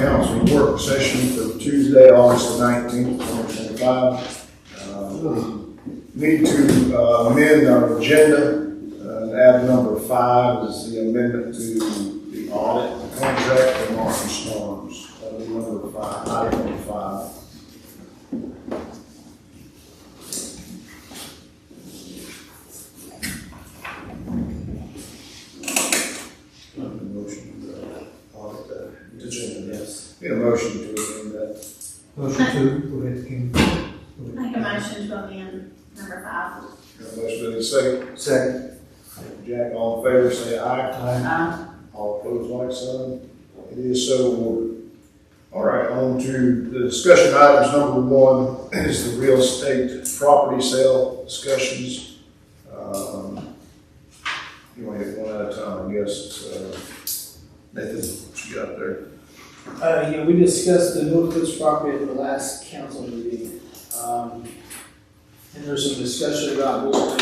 Council work session for Tuesday, August the 19th, 2025. Need to amend our agenda. Add number 5 is the amendment to the audit contract for Martin Storms. That'll be number 5, item number 5. Need a motion to amend that. Motion to, go ahead, King. Make a motion to amend number 5. Got a motion to the second. Second. Jack, all in favor, say aye. Aye. All opposed, like sign. It is so ordered. All right, on to the discussion items. Number 1 is the real estate property sale discussions. You want to hit one at a time, I guess. Nathan, what you got there? Yeah, we discussed the Northwoods property at the last council meeting. And there's some discussion about what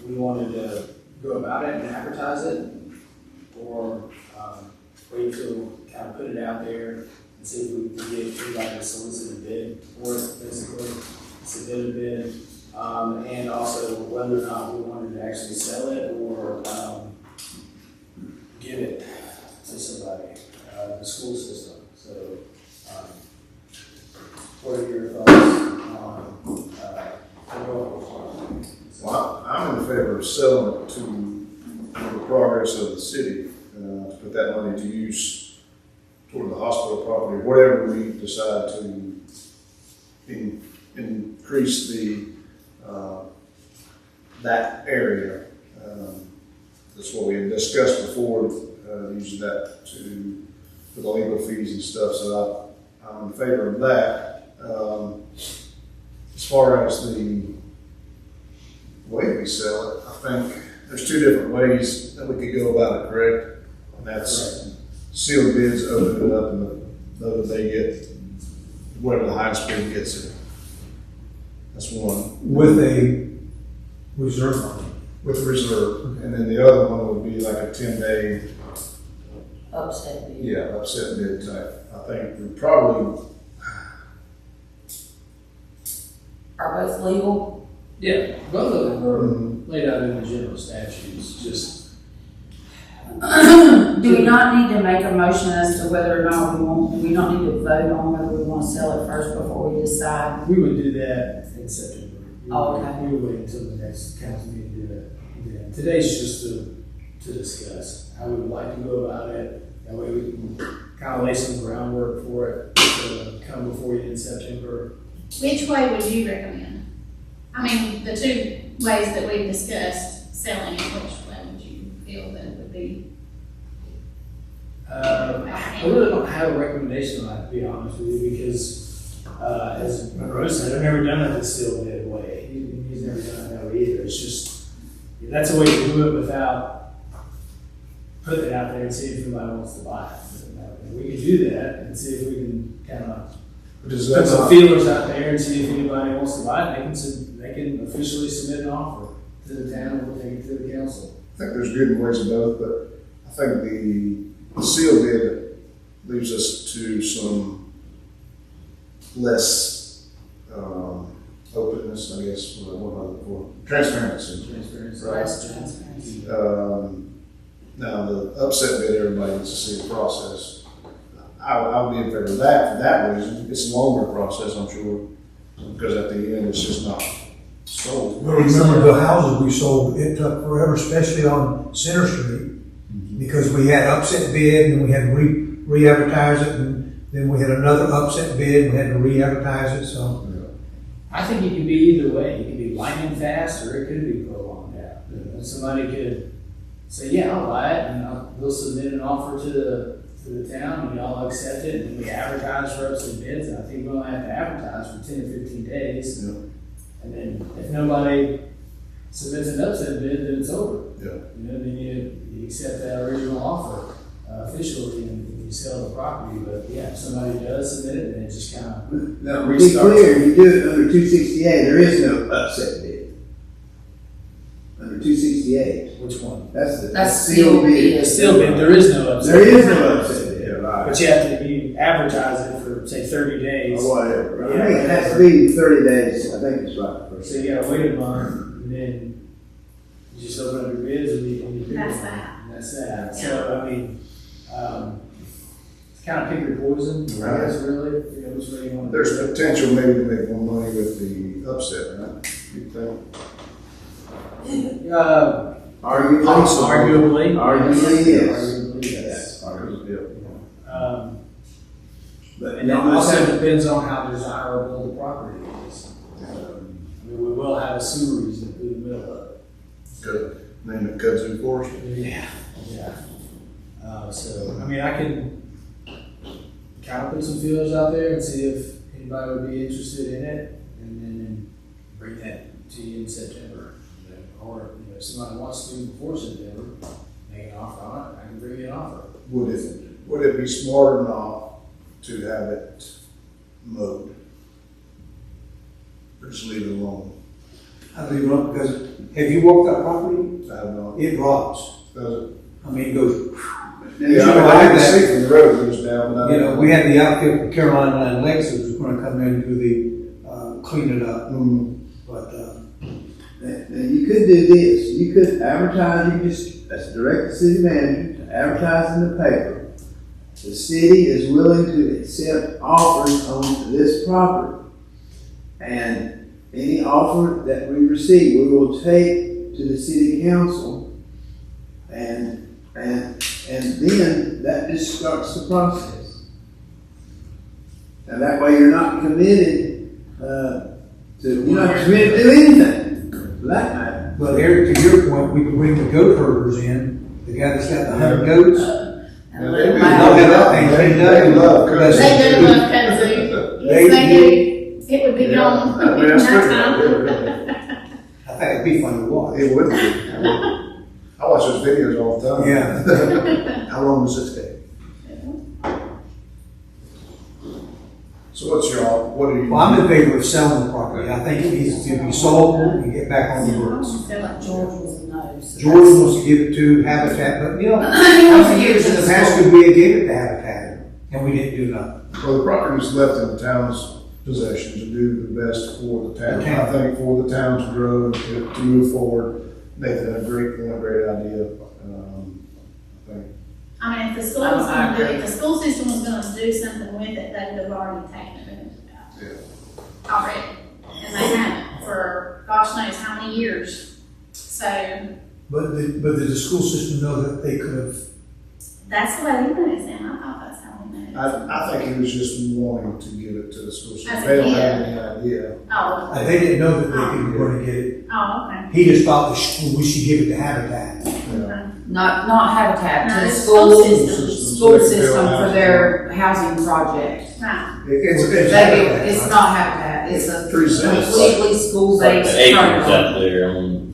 we wanted to go about it and advertise it, or wait till kind of put it out there and see if we can get anybody to solicit a bid for it, basically, submit a bid, and also whether or not we wanted to actually sell it or give it to somebody. The school system. So, what are your thoughts on Well, I'm in favor of selling it to the progress of the city, to put that money to use toward the hospital property, whatever we decide to increase the that area. That's what we had discussed before, using that for the legal fees and stuff, so I'm in favor of that. As far as the way we sell it, I think there's 2 different ways that we could go about it, correct? And that's sealed bids, open it up, and whether they get, whatever the highest bid gets it. That's one. With a reserve on it. With a reserve. And then the other one would be like a 10-day, Upset bid. yeah, upset bid type. I think we probably, Are both legal? Yeah, both of them are laid out in the general statutes, just. Do we not need to make a motion as to whether or not we don't need to vote on whether we want to sell it first before we decide? We would do that in September. Oh, okay. We would wait until the next council meeting to do that. Yeah. Today's just to discuss how we would like to go about it. That way we can kind of lay some groundwork for it to come before you in September. Which way would you recommend? I mean, the 2 ways that we've discussed selling it, which way would you feel that it would be? I really don't have a recommendation on that, to be honest with you, because as Monroe said, I've never done it the sealed bid way. He's never done it that way either. It's just, that's a way to do it without putting it out there and see if anybody wants to buy it. We could do that and see if we can kind of put some feelers out there and see if anybody wants to buy it. They can officially submit an offer to the town and we'll take it to the council. I think there's good ways of both, but I think the sealed bid leaves us to some less openness, I guess, what am I looking for? Transparency. Transparency. Now, the upset bid, everybody needs to see the process. I would be in favor of that for that reason. It's a longer process, I'm sure, because at the end, it's just not sold. But remember the houses we sold, it took forever, especially on Center Street, because we had upset bid and we had to re-advertise it, and then we had another upset bid and we had to re-advertise it, so. I think it could be either way. It could be lightning fast or it could be prolonged out. Somebody could say, yeah, I'll buy it, and we'll submit an offer to the town, and y'all accept it, and we advertise for upset bids. And I think we'll have to advertise for 10 or 15 days. Yeah. And then if nobody submits an upset bid, then it's over. Yeah. Then you accept that original offer officially, and you sell the property. But yeah, if somebody does submit it, then it just kind of Now, to be clear, you do it under 268, there is no upset bid. Under 268. which one? That's That's sealed bid. sealed Still, bid, there is no upset. There is no upset bid. Yeah, right. But you have to, you advertise it for, say, 30 days. Or whatever. I think it has to be 30 days, I think it's right. So you gotta wait a month, and then you just open up your bids and you pick That's one. that. And that's that. So, I mean, it's kind of pick your poison, I guess, really, you know, which way you want to. There's potential maybe to make more money with the upset, right? You think? Arguably. Arguably. Arguably, yes. Arguably, yes. Yeah. But And it also depends on how desirable the property is. I mean, we will have a sewer easement through the middle of it. Good. Name it Kudzu Forest. Yeah. So, I mean, I can kind of put some feelers out there and see if anybody would be interested in it, and then bring that to you in September. Or, you know, if somebody wants to before September, make an offer on it, I can bring you an offer. Would it be smart enough to have it mowed? Or just leave it alone? I leave it up because have you walked that property? I have not. It rots. Does it? I mean, it goes, Yeah, I can see from the road it goes down, but I you know, we had the outfit from Carolina Line Lakes that was gonna come in and do the, clean it up, but, Now, you could do this, you could advertise, you just, that's direct the city manager to advertise in the paper. The city is willing to accept offers on this property. And any offer that we receive, we will take to the city council. And then that just starts the process. And that way you're not committed, you're not committed to do anything, for that matter. but Eric, to your point, we could bring the goat herders in, the guy that's got the 100 goats. And they let do. them They'll out. get up and clean it up. They love kudzu. They do love kudzu. They Yes, they do. It would be gone I mean, in that's no pretty time. good, really. I think it'd be fun to watch. It would be. I watch those videos all the time. Yeah. How long does it take? So what are you? Well, I'm in favor of selling the property. I think it needs to be sold and get back on the books. George was a no. So George wants to give it to Habitat, but you know, He how wants to many give it years to in the the past school. could we have gave it to Habitat and we didn't do nothing? Well, the property was left in the town's possession to do the best for the town. The town. I think for the town to grow and to move forward. Nathan had a great point, great idea. I think I mean, if the school was gonna do, if the school system was gonna do something with it, they would have already taken advantage of that. Yeah. Already. And they haven't for gosh knows how many years. So But did the school system know that they could have? that's the way he put it, Sam. I thought that's how he meant it. I think he was just wanting to give it to the school system. As a They don't kid. have any idea. Oh, They didn't know that they could go to get it. oh, okay. He just thought the school, we should give it to Habitat. Yeah. not Habitat, No, to the the school, school system. school system for their housing project. Right. It's It's not Habitat, it's a Pretty simple. completely school-based The acres program. out there on,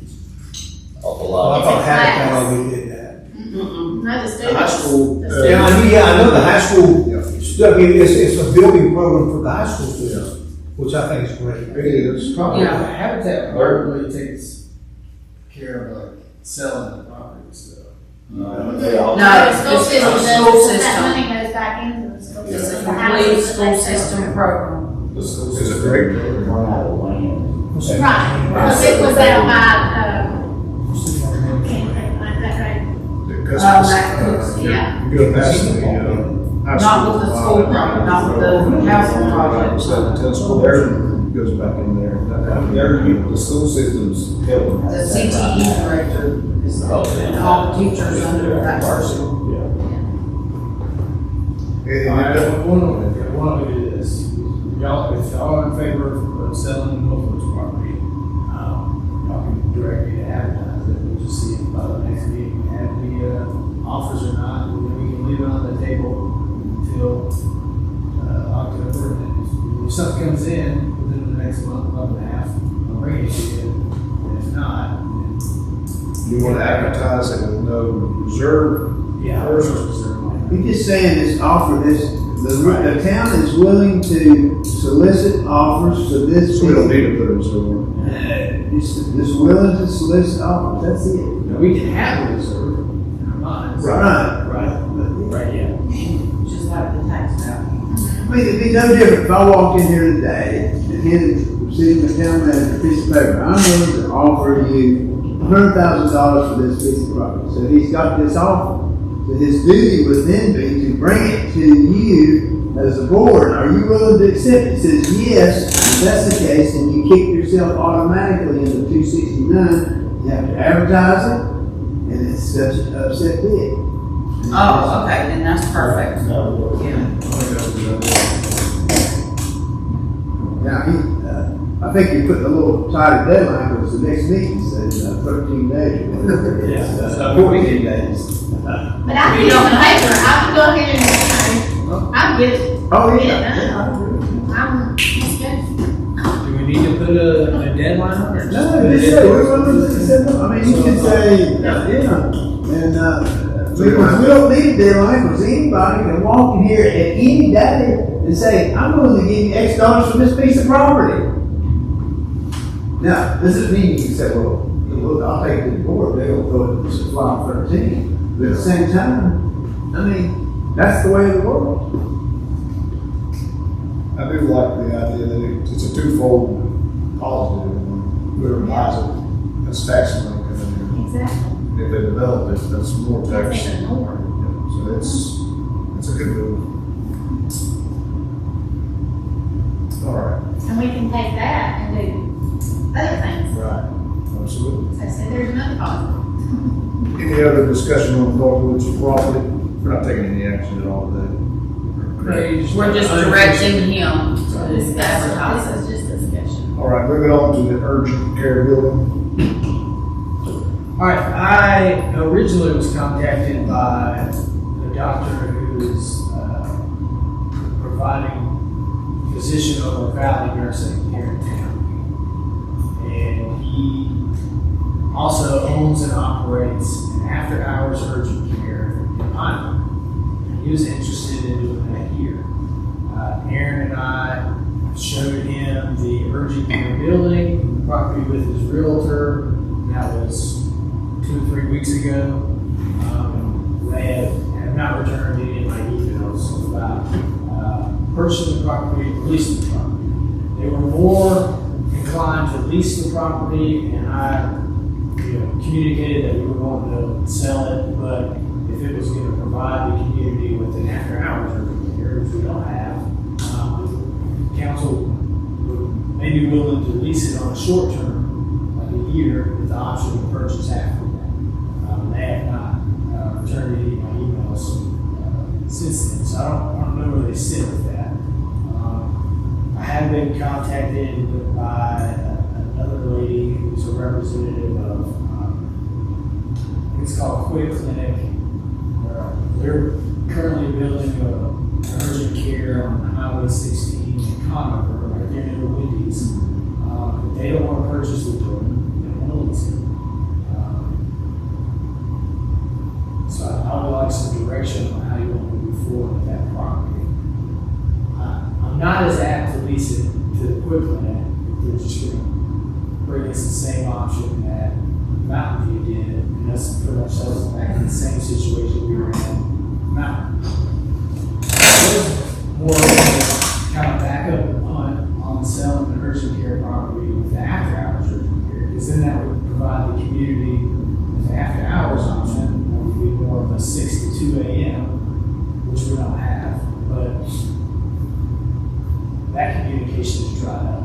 off the Well, I lot. thought Habitat class. always did that. Mm-mm. No, the The students. high school. the Yeah, students- I know the high school, Yeah. I mean, it's a building program for the high school students, which I think is great. It is. Yeah. Habitat probably takes care of like selling the property stuff. They all- No, The school it's system a does, school that system. money goes back into the school It's system. a The complete houses that school they sell. system program. It's a great program. Run out of land. Right, because it was out by, can't think like that, right? Because Mac- yeah. You go past the, high Not school. with the school program, not with the housing project. So the tennis court there goes back in there. The school system's helping. The CTE director is all the teachers under that person. All right, why don't we do this? Y'all, if y'all are in favor of selling Norfolk's property, y'all can direct me to advertise it. We'll just see if by the next meeting we have any offers or not, and then we can leave it on the table until October. And if something comes in within the next month and a half, I'll bring it to you. And if not, then You want to advertise it with no reserve? yeah, I'll reserve mine. You're just saying this offer, the town is willing to solicit offers for this. So we don't need to put a reserve on. Just willing to solicit offers, that's it. Now, we can have a reserve in our minds. Right. Right, yeah. Just like the tax value. I mean, it'd be no different if I walked in here today and handed the city town manager a piece of paper. I'm willing to offer you $100,000 for this piece of property. So he's got this offer. So his duty would then be to bring it to you as a board. Are you willing to accept it? He says yes. If that's the case, then you kick yourself automatically into 269. You have to advertise it, and it's such an upset bid. Oh, okay, then that's perfect. Yeah. Now, I think you put a little tighter deadline because the next meeting says 13 days. Or whatever it is. 14 days. But I think on the paper, I would go ahead and, I'd get it. Oh, Yeah, yeah. I'm, it's good. Do we need to put a deadline on it? No, just say, I mean, you can say, and, because we don't need a deadline, because anybody can walk in here at any day and say, I'm willing to give you X dollars for this piece of property. Now, this doesn't mean you can say, well, I'll take it to the board, they'll go to file 13. But at the same time, I mean, that's the way of the world. I do like the idea that it's a twofold positive. Whoever buys it, that's tax money coming Exactly. in. If they develop it, that's more tax. They ignore. So it's a good move. All right. And we can take that and do other things. Right. Absolutely. So I said, there's another positive. Any other discussion on Northwood's property? We're not taking any action at all today. We're just directing him to This advertise it. is just discussion. All right, moving on to the urgent care building. All right, I originally was contacted by the doctor who is providing physician over Valley Nursing here in town. And he also owns and operates an after-hours urgent care in Pineville. He was interested in doing that here. Aaron and I showed him the urgent care building, the property with his realtor. That was 2 or 3 weeks ago. They have not returned any of my emails about purchasing the property, leasing the property. They were more inclined to lease the property, and I communicated that we were going to sell it, but if it was going to provide the community with an after-hours urgent care, which we don't have, council would maybe be willing to lease it on a short term, like a year, with the option to purchase after that. They have not returned any of my emails since then, so I don't know where they sit with that. I have been contacted by another lady who's a representative of, it's called Quick Clinic. They're currently building an urgent care on Highway 16 in Conover, right there near the Wendy's. But they don't want to purchase the building, they don't want to lease it. So I would like some direction on how you want to move forward with that property. I'm not as apt to lease it to the Quick Clinic if they're just going to bring us the same option that Mountain View did, and us put ourselves back in the same situation we were in Mountain View. More kind of back up the punt on selling the urgent care property with the after-hours urgent care, because then that would provide the community with the after-hours option. That would be more of a 6 to 2 a.m., which we don't have, but that communication is dried up.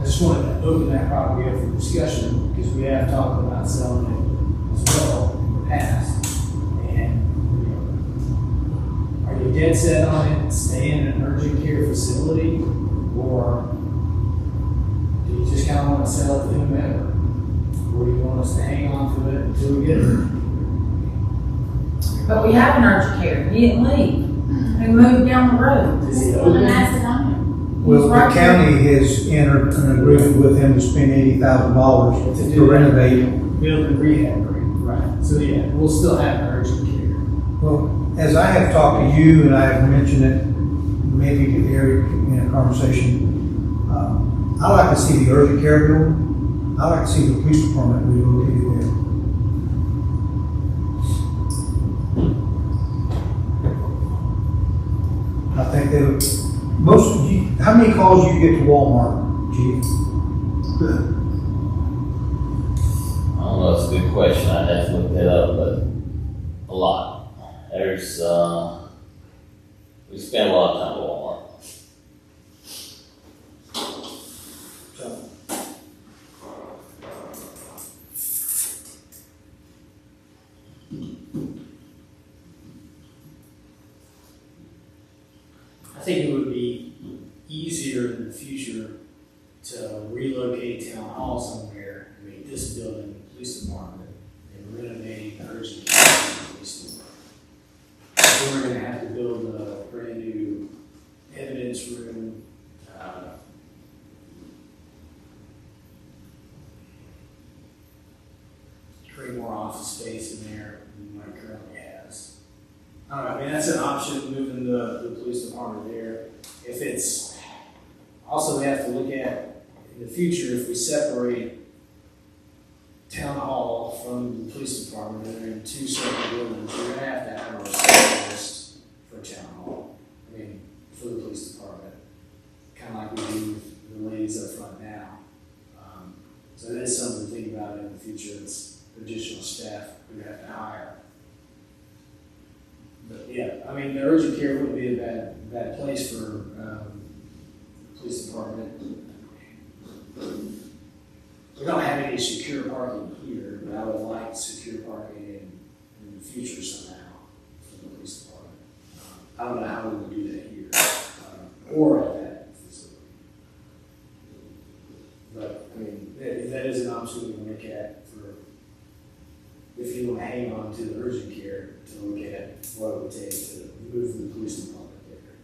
I just wanted to open that property up for discussion because we have talked about selling it as well in the past. And are you dead set on it staying in an urgent care facility, or do you just kind of want to sell it to whomever? Or do you want us to hang on to it until we get it? But we have an urgent care. He didn't leave. He moved down the road. Is it Put open? an acid on Well, the county has entered an agreement with him to spend $80,000 to renovate. Build and rehab, right? So yeah, we'll still have urgent care. Well, as I have talked to you, and I have mentioned it maybe to Eric in a conversation, I like to see the urgent care building. I like to see the police department relocated there. I think they would, how many calls do you get to Walmart, Chief? I don't know, it's a good question, I'd have to look that up, but a lot. There's, we spend a lot of time at Walmart. I think it would be easier in the future to relocate town hall somewhere, make this building police department, and renovate the urgent care police department. Then we're gonna have to build a brand new evidence room, create more office space in there than what it currently has. I don't know, I mean, that's an option, moving the police department there. If it's, also we have to look at, in the future, if we separate town hall from the police department, and they're in two separate buildings, we're gonna have to have a receptionist for town hall. I mean, for the police department, kinda like we do with the ladies up front now. So that is something to think about in the future, it's additional staff we have to hire. But yeah, I mean, the urgent care wouldn't be a bad place for, the police department. We don't have any secure parking here, but I would like secure parking in the future somehow for the police department. I don't know how we would do that here, or at that facility. But, I mean, that is an option we can look at for, if you want to hang on to the urgent care, to look at what it would take to move the police department there.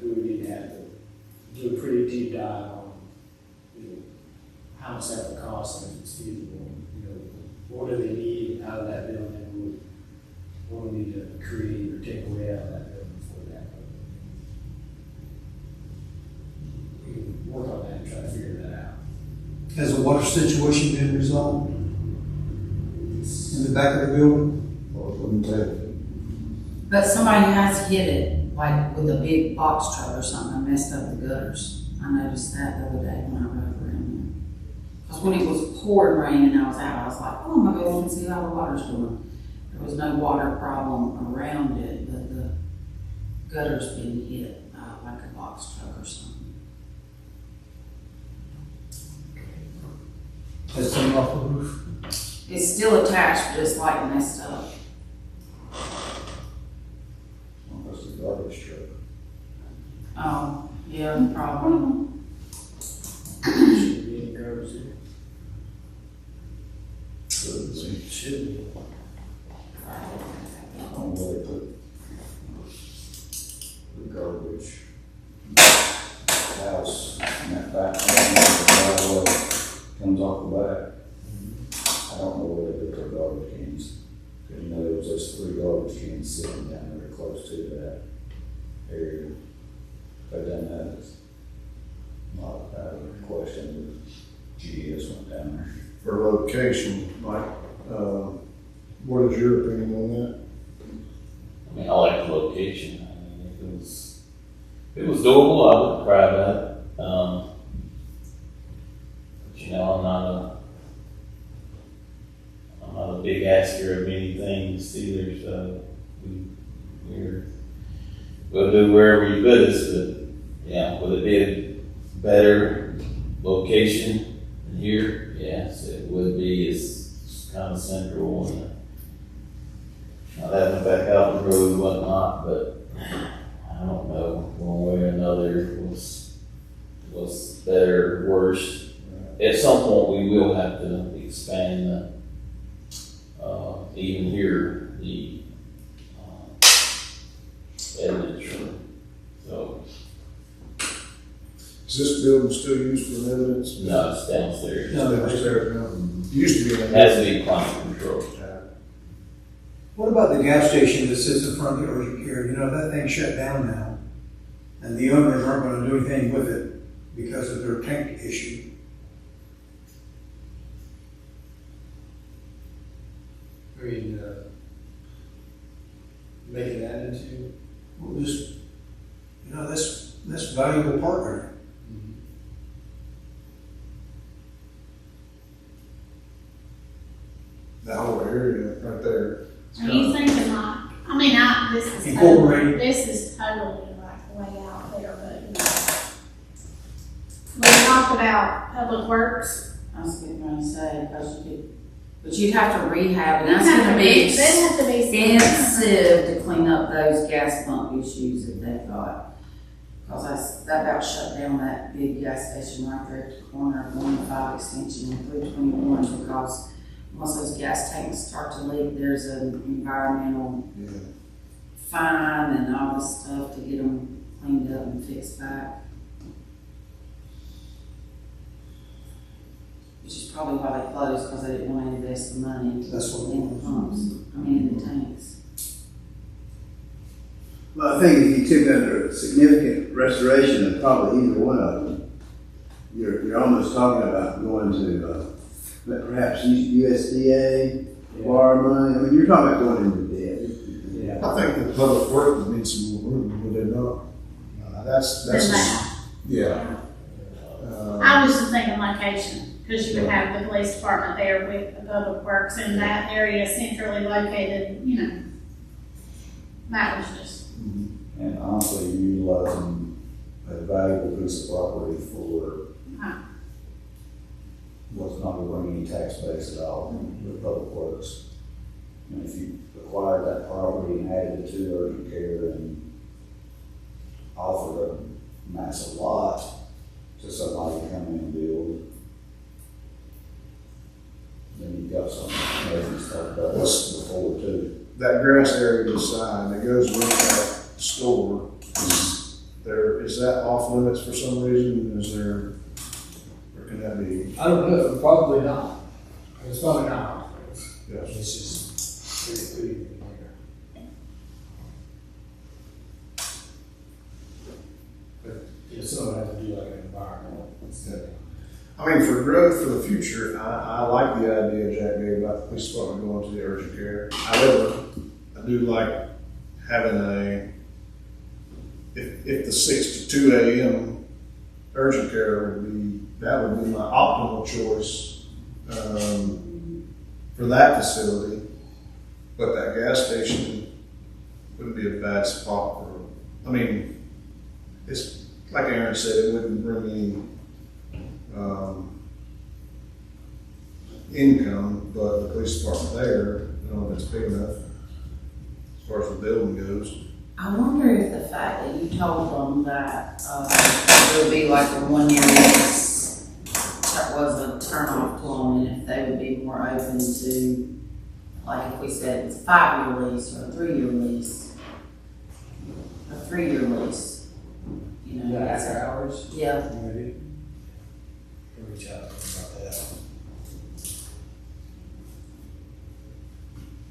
We would need to have to do a pretty deep dive on, you know, how much that would cost and if it's feasible. You know, what do they need out of that building? What do we need to create or take away out of that building for that? We can work on that and try to figure that out. Has the water situation been resolved in the back of the building? Well, it wouldn't take. But somebody has hit it, like with a big box truck or something, and messed up the gutters. I noticed that the other day when I rode around there. Because when it was pouring rain and I was out, I was like, oh, I'm gonna go and see how the water's doing. There was no water problem around it, but the gutter's been hit, like a box truck or something. Has it come off the roof? It's still attached, but it's like messed up. That's the garbage truck. Oh, yeah, probably. Should be any garbage there. Should be. I don't know where they put the garbage house in that back, driveway comes off the back. I don't know where they put their garbage cans. Cause you know, there was those 3 garbage cans sitting down there close to that area. They done that, it's not a question, but GS went down there. For location, Mike, what is your opinion on that? I mean, I like the location. I mean, if it was doable, I wouldn't cry about it. But you know, I'm not a big asker of many things either, so we'll do wherever you put us, but yeah, would it be a better location than here? Yes, it would be. It's kind of central and not having to back out the road and whatnot, but I don't know, one way or another was better, worse. At some point, we will have to expand even here, the evidence room. So, Is this building still used for evidence? no, it's downstairs. It's downstairs now. It used to be. It has to be climate control. What about the gas station that sits in front of the urgent care? You know, that thing's shut down now. And the owners aren't gonna do anything with it because of their tank issue. I mean, making that into, Well, just You know, that's a valuable partner. That whole area right there. Are you thinking like, I mean, Incorporate. this is totally like way out there, but, you know. We talked about public works. I was going to say, because you could, but you'd have to rehab, and that's That'd gonna be have to be. expensive to clean up those gas pump issues that they've got. Cause that about shut down that big gas station right there at the corner of 105 extension and 321, because once those gas tanks start to leak, there's an environmental Yeah. fine and all this stuff to get them cleaned up and fixed back. Which is probably why they closed, because they didn't want to invest the money That's what in the pumps, in the tanks. Well, I think if you took under significant restoration of probably either one of them, you're almost talking about going to, perhaps USDA, borrow money. I mean, you're talking about going into debt. Yeah. I think the public work would need some more room, would they not? That's, Than that. yeah. I was just thinking location, because you would have the police department there with the public works in that area centrally located, you know. That was just, And honestly, utilizing a valuable piece of property for what's not going to bring any tax base at all with public works. And if you acquired that property and added it to urgent care and offered a massive lot to somebody to come in and build, then you've got something amazing stuff about this before too. That grass area to the side that goes with that store, is that off limits for some reason? Is there, or can that be? I don't know, probably not. It's probably not. Yes. It's just pretty in here. But, you know, some have to do like an environmental study. I mean, for growth for the future, I like the idea Jack gave about the police department going to the urgent care. However, I do like having if the 6 to 2 a.m. urgent care that would be my optimal choice for that facility. But that gas station wouldn't be a bad spot for, I mean, it's like Aaron said, it wouldn't bring any income, but the police department there, I don't know if it's big enough as far as the building goes. I wonder if the fact that you told them that it would be like a 1 year lease, that was a turn off to them, and if they would be more open to, like if we said it's a 5-year lease or a 3-year lease, a 3-year lease, you know. Yeah, after hours? Yeah. Maybe. We'll reach out to them about that.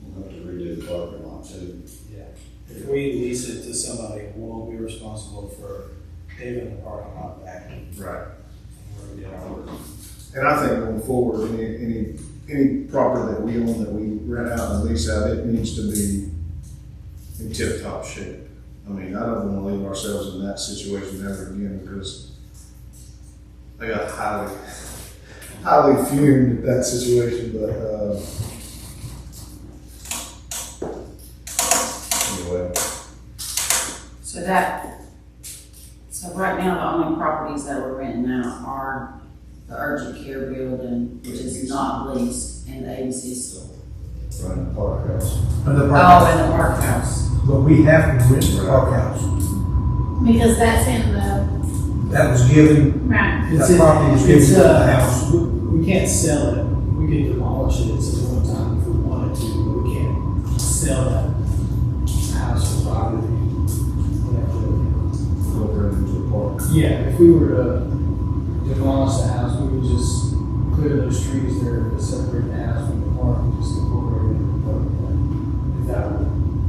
We'll have to redo the parking lot too. Yeah. If we lease it to somebody, we'll be responsible for paving the parking lot back Right. where we did our work. And I think going forward, any property that we own that we rent out and lease out, it needs to be in tip-top shape. I mean, I don't want to leave ourselves in that situation ever again, because I got highly fumed at that situation, but, anyway. So right now, the only properties that we're renting out are the urgent care building, which is not leased, and the ABC store. Right in the park house. And the Oh, park, and the park house. but we have to rent the park house. because that's in the, That was given, right, that property was given to the house. We can't sell it. We could demolish it at one time if we wanted to, but we can't sell that house or property. We have to- Go into the park. Yeah, if we were to demolish the house, we would just clear those trees there that separate the house from the park and just incorporate it in the park. If that were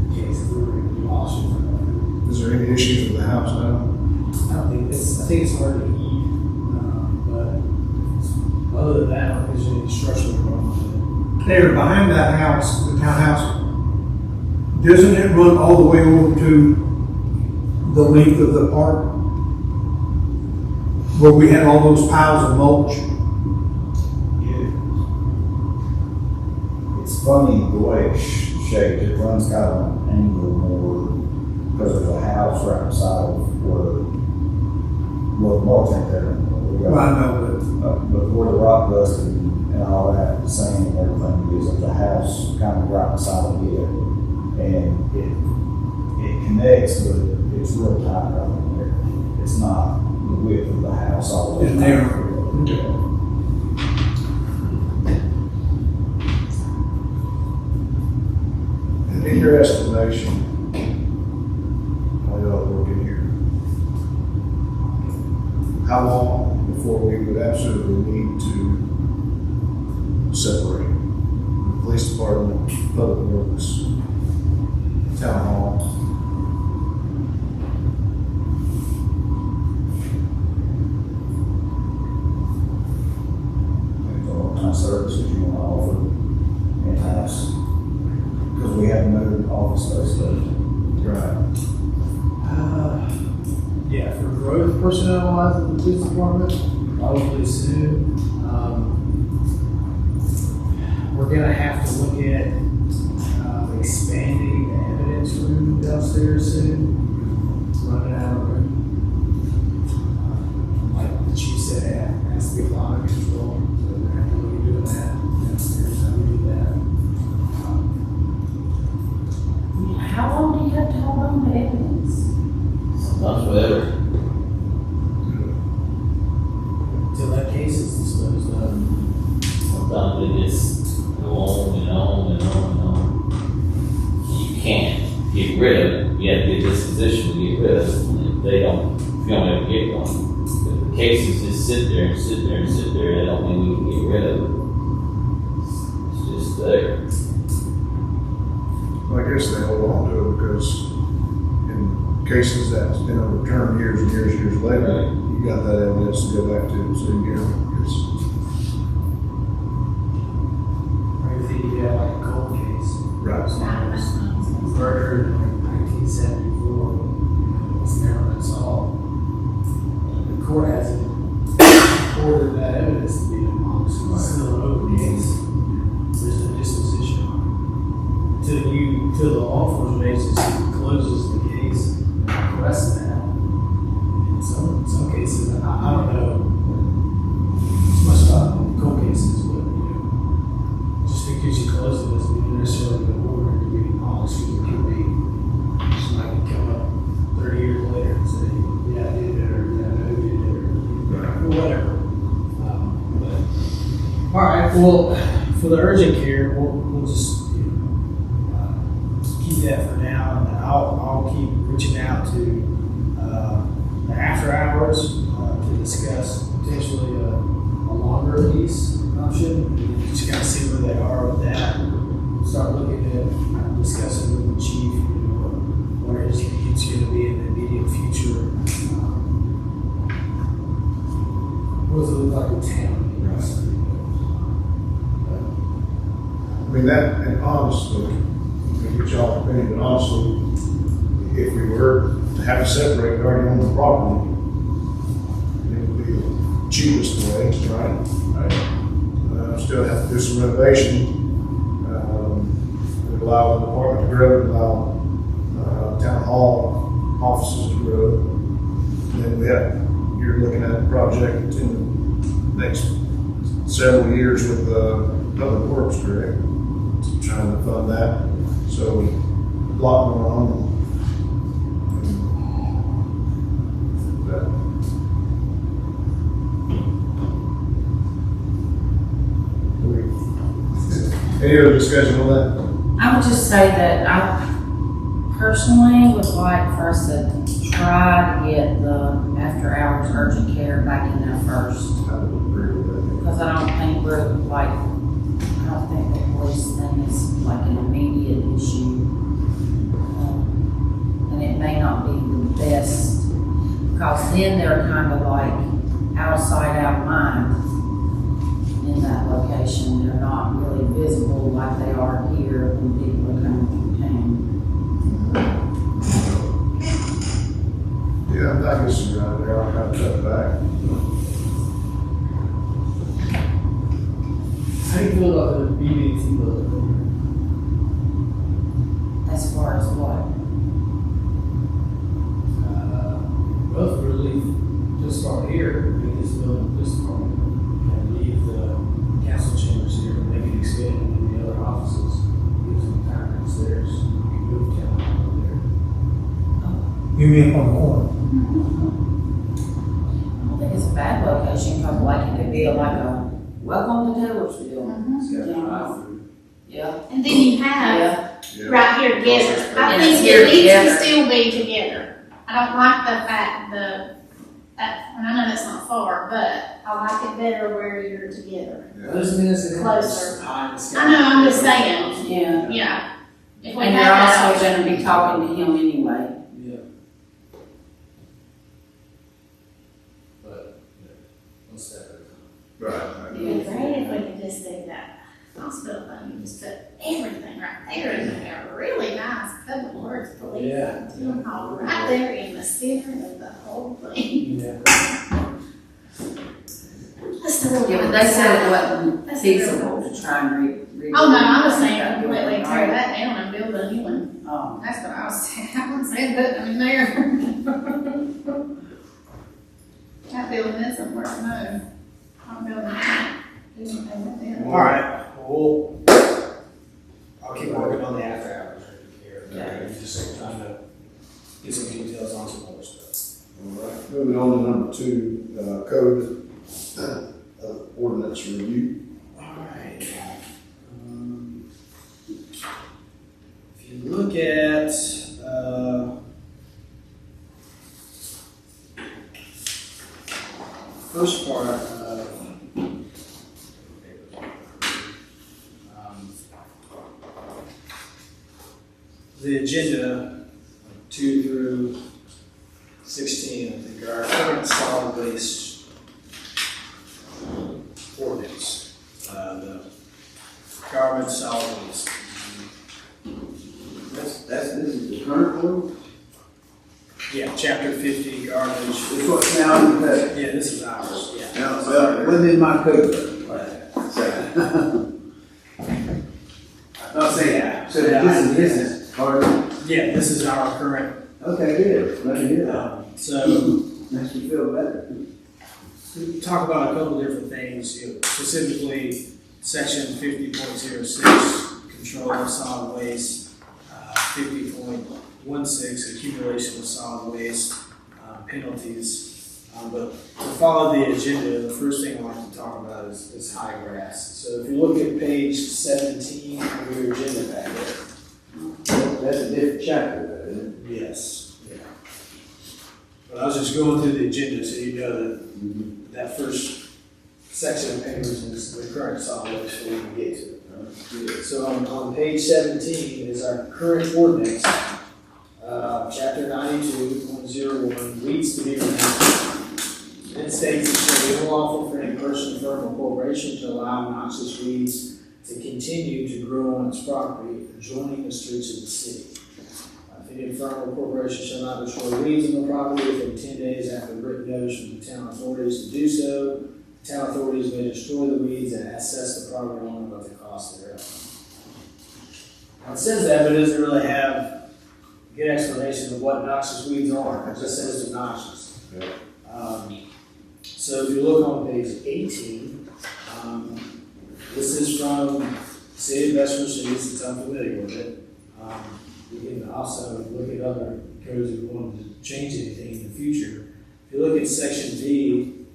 the case, if we were to demolish it from there. Is there any issues with the house now? I think it's hard to eat, but other than that, I don't think there's any structural problems. There, behind that house, the townhouse, doesn't it run all the way over to the length of the park? Where we had all those piles of mulch? It's funny the way it's shaped, it runs kind of an angle more, because there's a house right beside of where, well, the mulch ain't there anymore. We got- Well, I know, But where the rock dust and all that, the sand and everything is, of the house kind of right beside of it. And it connects, but it's real tight right in there. It's not the width of the house all the way. It's narrow. And in your estimation, how y'all working here? How long before we would absolutely need to separate? The police department, public works, town hall. Depends on what kind of services you want to offer in-house. Because we have no office space left. Right. Yeah, for growth personnel wise in the police department, probably soon. We're gonna have to look at expanding the evidence room downstairs soon. Running out of room. Like the chief said, it has to be climate control, so we're gonna have to look at doing that downstairs. How we do that. How long do you have to hold on to evidence? Sometimes forever. Till that case is disposed of. Sometimes they just go on and on and on and on. You can't get rid of it. You have to get disposition to get rid of it. If they don't, if you don't ever get one. If the cases just sit there and sit there and sit there, that don't mean we can get rid of it. It's just there. Well, I guess they hold on to it because in cases that's been overturned years and years and years later, Right. you got that evidence to go back to, so you get it. Or if you have like a cold case. Right. Murder in like 1974, it's never been solved. The court hasn't ordered that evidence to be demolished, it's still an open case. There's no disposition on it. Till the law enforcement agency closes the case and arrests that. In some cases, I don't know as much about cold cases, but just because you close it doesn't mean necessarily the order to be demolished. It could be somebody can come up 30 years later and say, yeah, I did it, or yeah, no, I did it, or whatever. But, all right, well, for the urgent care, we'll just keep that for now, and then I'll keep reaching out to the after hours to discuss potentially a longer lease option. Just kind of see where they are with that. Start looking at discussing with the chief, what it's going to be in the immediate future. What does it look like in town? I mean, that, and honestly, I get y'all's opinion, but honestly, if we were to have to separate, we already own the property, it would be the cheapest way, right? Still have to do some renovation, would allow the department to grow, would allow town hall offices to grow. And then you're looking at a project in the next several years with Public Works, correct? Trying to fund that, so a lot going on. Any other discussion on that? I would just say that I personally would like for us to try to get the after-hours urgent care back in there first. I would agree with that. Because I don't think the police thing is like an immediate issue. And it may not be the best, because then they're kind of like out of sight, out of mind in that location. They're not really visible like they are here when people are coming through town. Yeah, I guess you're right there, I'll have to cut back. How do you feel about the BB&T building? As far as what? Well, for relief, just start here, make this building, just start, and leave the council chambers here, and make it expand into the other offices. Give some time upstairs, you can move town over there. You mean on the horn? I don't think it's a bad location, because like it could be like a welcome to Taylorsville. It's got a drive-through. Yeah. And then you have Yeah. Yeah. right here together. I And think it's here it needs together. to still be together. I don't like the fact that, and I know that's not far, but I like it better where you're together. That doesn't mean it's Closer. high in the sky. I know, I'm just saying, Yeah. yeah. If we And have you're that also option. gonna be talking to him anyway. Yeah. But, one step at a time. Right. It'd be great if we could just do that hospital thing, and just put everything right there in a really nice couple of words, police. Yeah. Right there in the center of the whole thing. Yeah. That's the real Yeah, but they said it That's wasn't the feasible real- to try and re. Oh, no, I was saying completely tear that down and build a new one. Oh, That's what I was saying. I wasn't saying put them in there. That building isn't worth no. I'm building it. Do something with it. All right, well, I'll keep working on the after hours here. Yeah. Just trying to get some details on some more stuff. All right, moving on to number 2, code ordinance review. All right. If you look at, first part of, the agenda, 2 through 16, I think, are our current solid waste ordinance, the garbage solid waste. This is the current one? Yeah, chapter 50, garbage. This what's now in the code? Yeah, this is ours, yeah. Now, well, it wasn't in my code. So. I'll say that. So this is part of, Yeah, this is our current, okay, good, let me hear that. so Makes me feel better. we talk about a couple different things, specifically section 50.06, control of solid waste, 50.16, accumulation of solid waste, penalties. But to follow the agenda, the first thing I like to talk about is high grass. So if you look at page 17 of your agenda packet. That's a different chapter, though, isn't Yes. Yeah. But I was just going through the agenda so you know that first section of papers is the current solid waste so we can get to it. So on page 17 is our current ordinance, chapter 92.01, weeds to be removed. It states it shall be unlawful for any person, firm, or corporation to allow noxious weeds to continue to grow on its property adjoining the streets of the city. If any firm or corporation shall not destroy weeds on the property within 10 days after written notice from the town authorities to do so, town authorities may destroy the weeds and assess the property owner with the cost thereof. Now it says that, but it doesn't really have a good explanation of what noxious weeds are. It just says they're noxious. So if you look on page 18, this is from the City of West Virginia, since I'm familiar with it. We can also look at other codes if we wanted to change anything in the future. If you look at section D,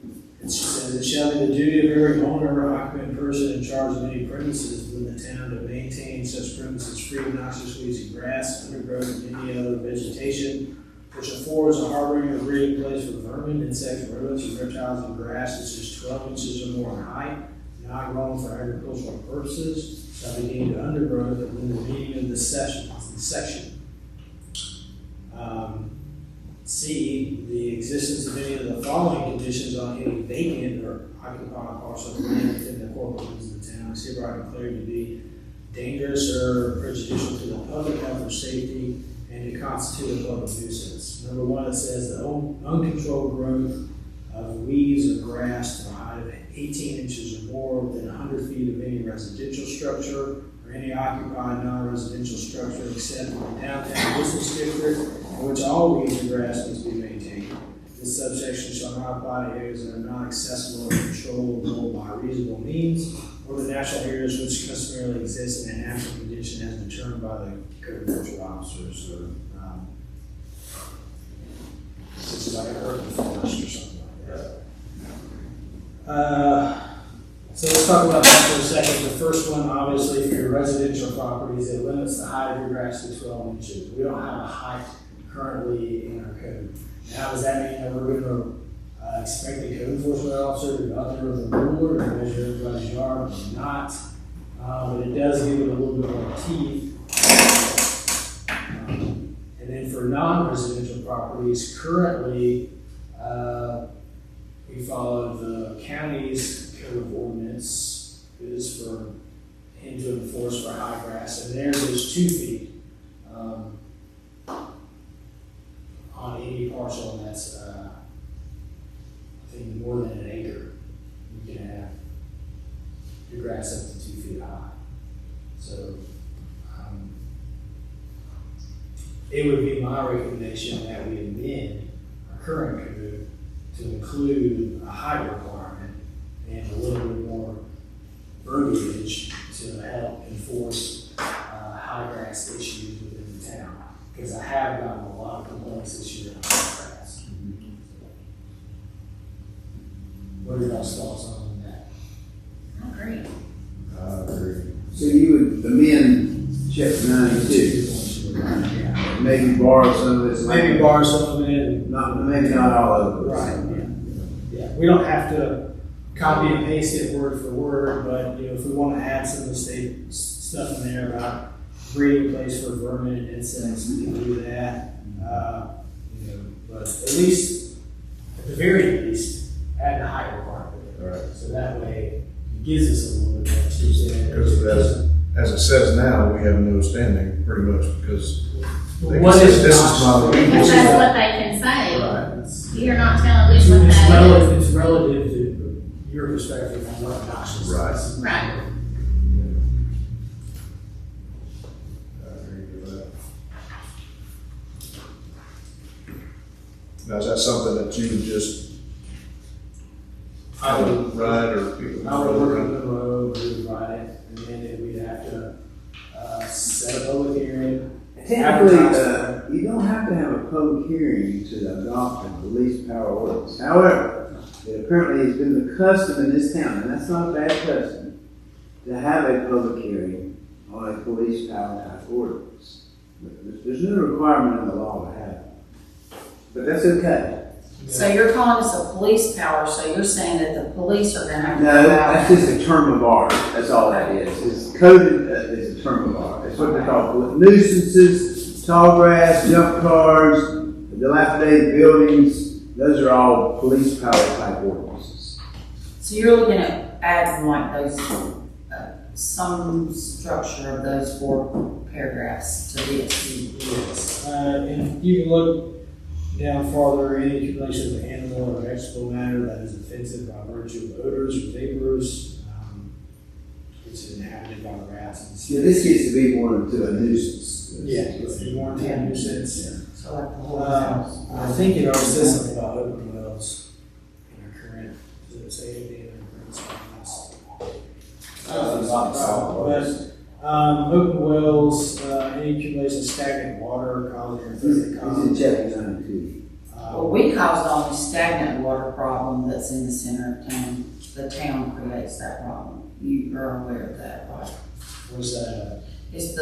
it says, it shall be the duty of every owner or occupant person in charge of any premises within the town to maintain such premises free of noxious weeds and grass, undergrowth, and any other vegetation, which affords a harboring or breeding place for vermin, insects, rodents, and reptiles and grass which is 12 inches or more in height, not grown for agricultural purposes, shall be deemed undergrowth within the meaning of this section. C, the existence of any of the following conditions on any vacant or occupied parcel of land within the corporate limits of the town is hereby declared to be dangerous or prejudicial to the public health or safety and to constitute a public nuisance. Number one, it says the uncontrolled growth of weeds or grass to a height of 18 inches or more within 100 feet of any residential structure or any occupied non-residential structure except in the downtown business district in which all weeds and grass must be maintained. This subsection shall not apply to areas that are not accessible or controllable by reasonable means, or the natural areas which customarily exist in a natural condition as determined by the code enforcement officers, or it's like an urban forest or something like that. So let's talk about that for a second. The first one, obviously, for your residential properties, it limits the height of your grass to 12 inches. We don't have a height currently in our code. Now, does that mean that we're going to expect the code enforcement officer to go out there with a ruler and measure everybody's yard? Not. But it does give it a little bit more teeth. And then for non-residential properties, currently, we follow the county's code of ordinance is for him to enforce for high grass, and theirs is 2 feet on any parcel that's, I think, more than an acre. You can have your grass up to 2 feet high. So it would be my recommendation that we amend our current code to include a height requirement and a little bit more verbiage to help enforce high grass issues within the town. Because I have gotten a lot of complaints this year on high grass. What are your guys' thoughts on that? I agree. So you would amend chapter 92, maybe borrow some of this. Maybe borrow some of it. And, Maybe not all of it. right. Yeah. We don't have to copy and paste it word for word, but if we want to add some of the state stuff in there about breeding place for vermin and insects, we can do that. But at least, at the very least, add the height requirement. Right. So that way, it gives us a little bit more teeth in there. Because as it says now, we have no standing pretty much because they can What say, is this is not- not Because illegal. that's what they can say. Right. You're not telling me what that is. It's relative to your perspective on what obnoxious is. Right. Right. I agree with that. Now, is that something that you would just I would, write or people? I would work on the road, we would write it, and then we'd have to set a public hearing. Technically, you don't have to have a public hearing to adopt a police power ordinance. However, it apparently has been the custom in this town, and that's not a bad custom, to have a public hearing on a police power type ordinance. There's no requirement in the law to have it. But that's okay. So you're calling this a police power, so you're saying that the police are gonna have to No, go that's out? just a term of art. That's all that is. It's coded as a term of art. It's what they call nuisances, tall grass, jump cars, dilapidated buildings. Those are all police power type ordinances. So you're looking at adding like those, some structure of those 4 paragraphs to this. Yes. And you can look down farther, any accumulation of animal or vegetable matter that is offensive by virtue of odors or vapors, which is inhabited by rats and Yeah, this gets to be more into a nuisance. Yeah, it's a more nuisance. So like the whole house. I think it already says something about open wells in our current, does it say anything in our current statements? Open wells, any accumulation of stagnant water causing or It's affecting in chapter 92. Well, we caused the only stagnant water problem that's in the center of town. The town creates that problem. You are aware of that, right? What's that? It's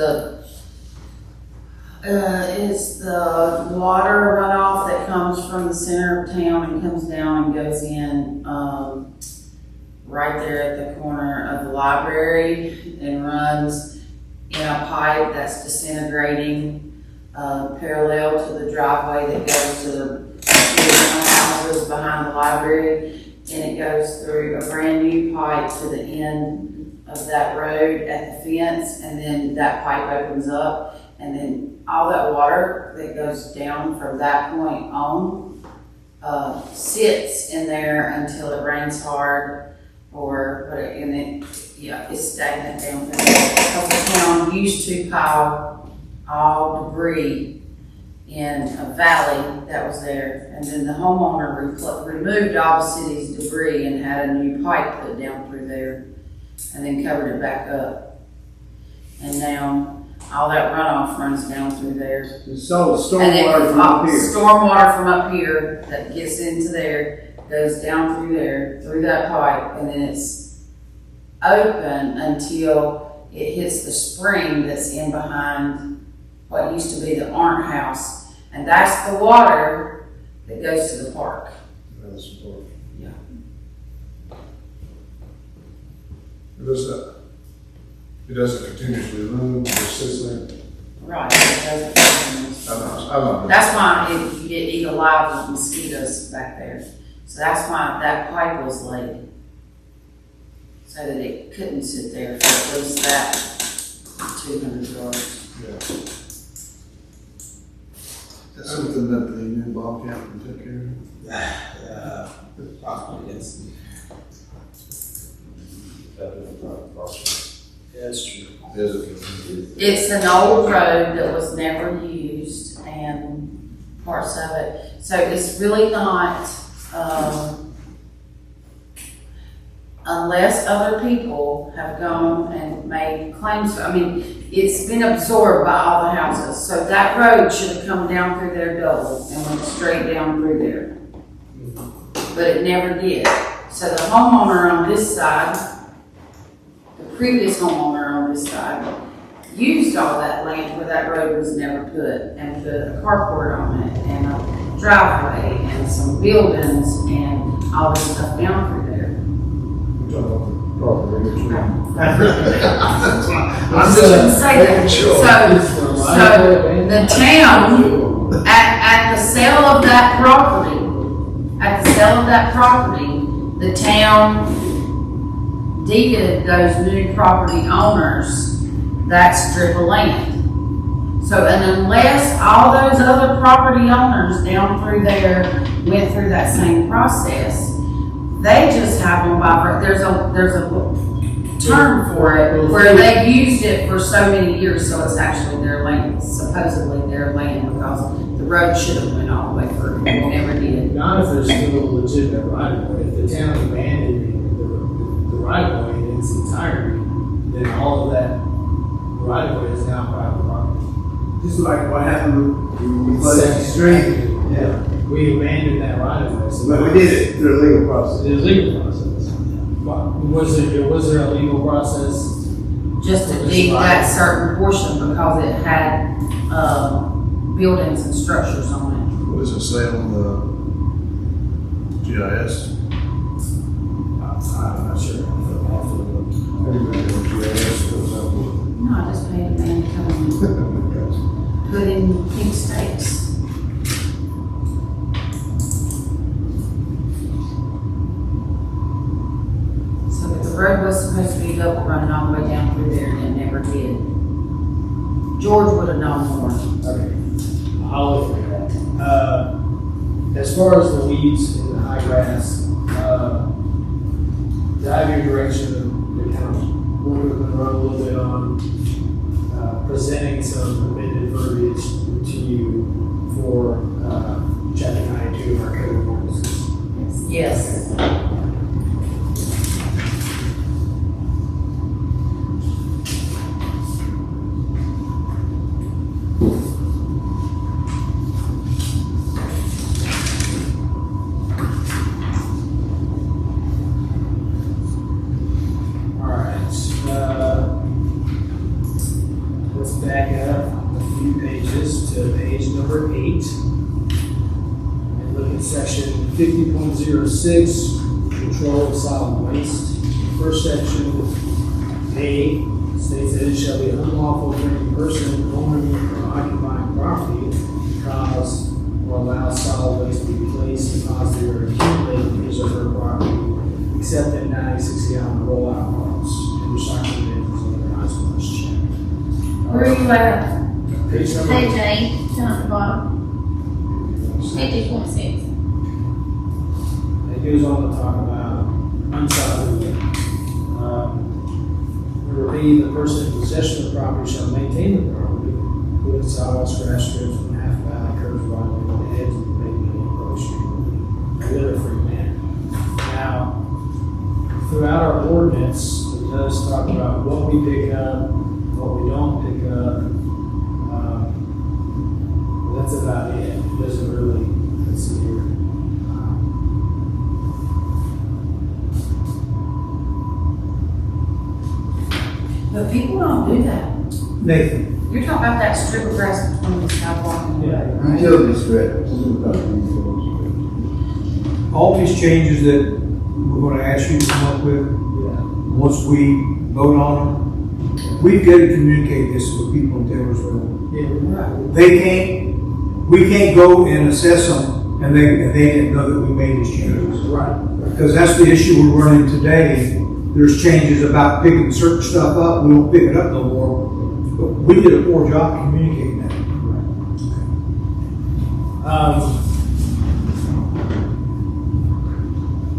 the water runoff that comes from the center of town and comes down and goes in, right there at the corner of the library and runs in a pipe that's disintegrating, parallel to the driveway that goes to the houses behind the library. And it goes through a brand new pipe to the end of that road at the fence, and then that pipe opens up and then all that water that goes down from that point on, sits in there until it rains hard, or, and then, yeah, it's stagnant down there. Because the town used to pile all debris in a valley that was there, and then the homeowner removed all the city's debris and had a new pipe put down through there, and then covered it back up. And now all that runoff runs down through there. It's all And then stormwater from up here. stormwater from up here that gets into there, goes down through there, through that pipe, and then it's open until it hits the spring that's in behind what used to be the Arndt House. And that's the water that goes to the park. That's important. Yeah. It doesn't continuously run, it sits there. Right. It doesn't- I'm not. That's why you get eaten alive with mosquitoes back there. So that's why that pipe was laid. So that it couldn't sit there for at least that 200 yards. Yeah. That's something that the new Bob Captain took care of. Possibly, yes. Yeah, that's true. Is it? It's an old road that was never used and parts of it. So it's really not, unless other people have gone and made claims. I mean, it's been absorbed by all the houses. So that road should have come down through there double and went straight down through there. But it never did. So the homeowner on this side, the previous homeowner on this side, used all that land where that road was never put, and put a carport on it, and a driveway, and some buildings, and all this stuff down through there. You're talking about the property, I shouldn't say that. So the town, at the sale of that property, the town deeded those new property owners that strip of land. So, and unless all those other property owners down through there went through that same process, they just have them by, there's a term for it, where they've used it for so many years, so it's actually their land, supposedly their land, because the road should have went all the way through, and it never did. Not if there's still a legitimate right of way. If the town abandoned the right of way in its entirety, then all of that right of way is now private property. Just like what happened with the street. Yeah. We abandoned that right of way. So But we did it through a legal process. the legal process. Was there a legal process? Just to deed that certain portion, because it had, buildings and structures on it. What does it say on the GIS? I'm not sure. Everybody on GIS goes out with. No, I just paid a man to come and put in pink stakes. So but the road was supposed to be double running all the way down through there, and it never did. George would have known more. Okay. I'll look for that. As far as the weeds and the high grass, I have your direction to kind of work with the road a little bit on presenting some amended verbiage to you for chapter 92 of our code of ordinances. Yes. Let's back up a few pages to page number 8 and look at section 50.06, control of solid waste. First section, A, states that it shall be unlawful for any person owning or occupying property to cause or allow solid waste to be placed, deposited, or accumulated in his or her property, except in 90-60-gallon rollout bottles and recycling bins and other items checked. Where are you at? Page number. Page 8, down at the bottom, 50.6. It goes on to talk about unsalvaged. Number B, the person in possession of the property shall maintain the property, including sidewalks, grass strips, and half valley curbs, right along the edge of the pavement and approach street, a litter-free manner. Now, throughout our ordinance, it does talk about what we pick up, what we don't pick up. That's about it. It doesn't really consider. But people don't do that. Nathan, You're talking about that strip of grass between the sidewalk and the road, right? Utility strip. all these changes that we're gonna ask you to come up with, once we vote on them, we've got to communicate this with people in Taylorsville. Yeah, right. We can't go and assess them and they didn't know that we made these changes. Right. Because that's the issue we're running today. There's changes about picking certain stuff up, we won't pick it up no more. But we did a poor job communicating that.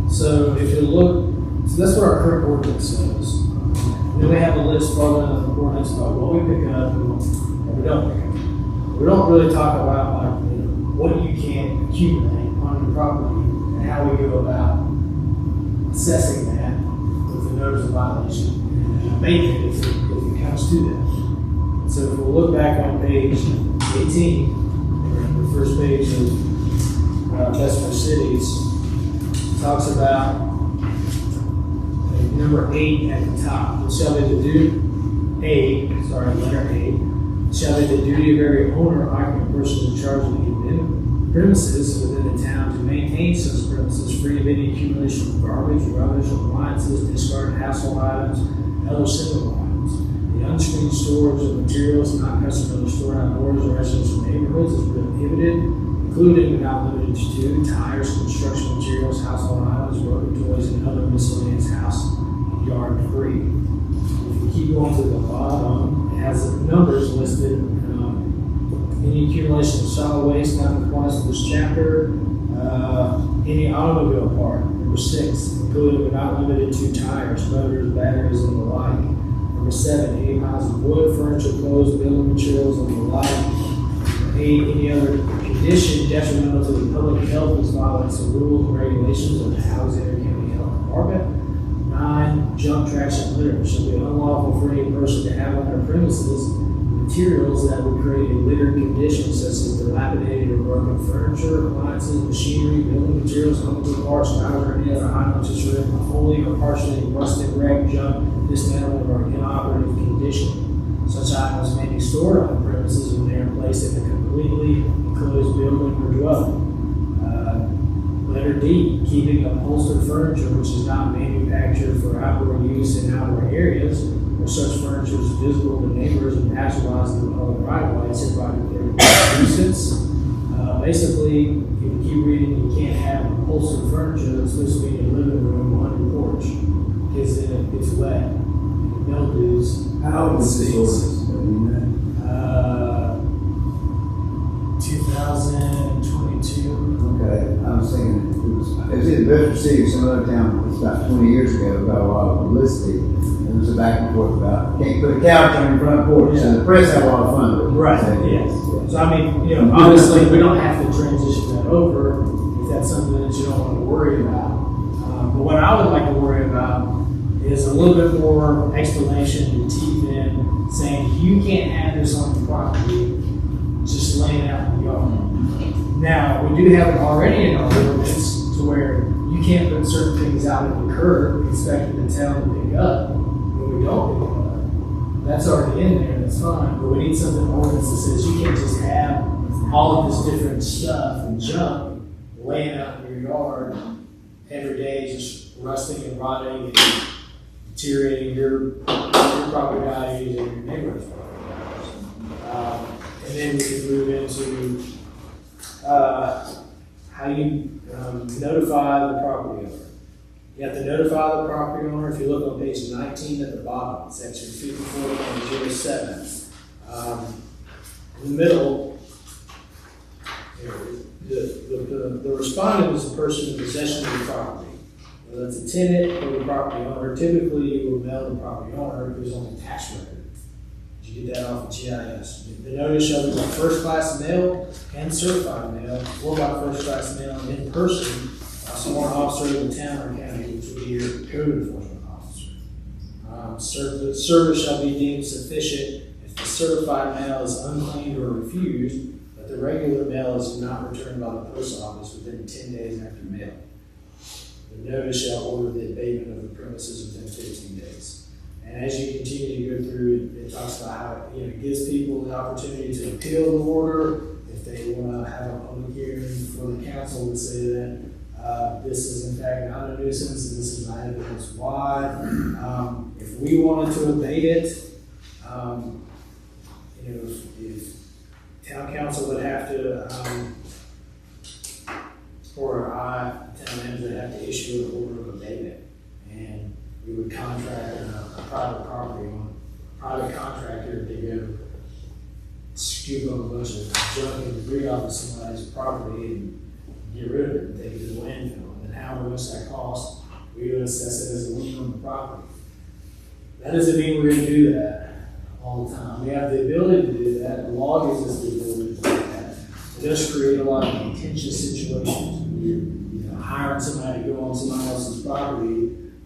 So if you look, so that's what our current ordinance says. And then we have a list following the ordinance about what we pick up and what we don't pick up. We don't really talk about like what you can accumulate on your property and how we go about assessing that with the notice of violation and abatement if it comes to that. So if we'll look back on page 18, the first page of Best for Cities, talks about number 8 at the top. It shall be the letter A, shall be the duty of every owner or occupant person in charge of the premises within the town to maintain such premises free of any accumulation of garbage, rubbish, appliances, discarded household items, and other similar items. The unscreened storage of materials not customarily stored outdoors or residential neighborhoods is prohibited, including but not limited to tires, construction materials, household items, broken toys, and other miscellaneous house and yard debris. If you keep going to the bottom, it has the numbers listed. Any accumulation of solid waste not in compliance with this chapter. Any automobile part. Number 6, including but not limited to tires, motors, batteries, and the like. Number 7, any piles of wood, furniture, clothes, building materials, and the like. 8, any other condition detrimental to the public health is violates the rules and regulations of the Housing and County Health Department. 9, junk, trash, and litter shall be unlawful for any person to have on their premises materials that would create a littered condition such as dilapidated or broken furniture, appliances, machinery, building materials, chemical parts, tires, or any other items which are in a wholly or partially rusted, wrecked, junk, dismantled, or inoperative condition. Such items may be stored on the premises when they are placed in a completely enclosed building or dwelling. Letter D, keeping upholstered furniture which is not manufactured for outdoor use in outdoor areas, or such furniture is visible to neighbors and passersby in the public right of way, is hereby declared a nuisance. Basically, if you keep reading, you can't have upholstered furniture that's supposed to be in your living room on your porch, because then it gets wet, and it mildews. How old is this ordinance? 2022. Okay, I was thinking, it was in Bedford City, some other town, it's about 20 years ago, about a lot of publicity. There was a back and forth about, can't put a couch on your front porch, so the press had a lot of fun with it. Right, yes. So I mean, obviously, we don't have to transition that over if that's something that you don't want to worry about. But what I would like to worry about is a little bit more explanation and teeth in saying you can't have this on your property, just laying out in the yard. Now, we do have it already in our ordinance to where you can't put certain things out at the curb expecting the town to pick up when we don't pick it up. That's already in there, that's fine, but we need something in ordinance that says you can't just have all of this different stuff and junk laying out in your yard every day, just rusting and rotting and deteriorating your property values and your neighborhood's property values. And then we can move into how you notify the property owner. You have to notify the property owner. If you look on page 19 at the bottom, section 54.07. In the middle, the respondent is the person in possession of the property. Whether it's a tenant or the property owner, typically you will mail the property owner who's on the tax record. You get that off of GIS. The notice shall be by first class mail and certified mail, or by first class mail and in person by sworn officer of the town or county, which would be your code enforcement officer. The service shall be deemed sufficient if the certified mail is unclaimed or refused, but the regular mail is not returned by the post office within 10 days after mail. The notice shall order the abatement of the premises within 15 days. And as you continue to go through it, it talks about how it gives people the opportunity to appeal the order. If they want to have a public hearing for the council to say that this is in fact not a nuisance and this is not evidence why. If we wanted to abate it, if town council would have to, or town manager would have to issue an order of abatement, and we would contract a private property on a private contractor to go scoop up a bunch of junk and debris off of somebody's property and get rid of it and take it to the landfill. And then however much that costs, we would assess it as a lien on the property. That doesn't mean we're going to do that all the time. We have the ability to do that. The law gives us the ability to do that. It does create a lot of contentious situations. You're hiring somebody to go on somebody else's property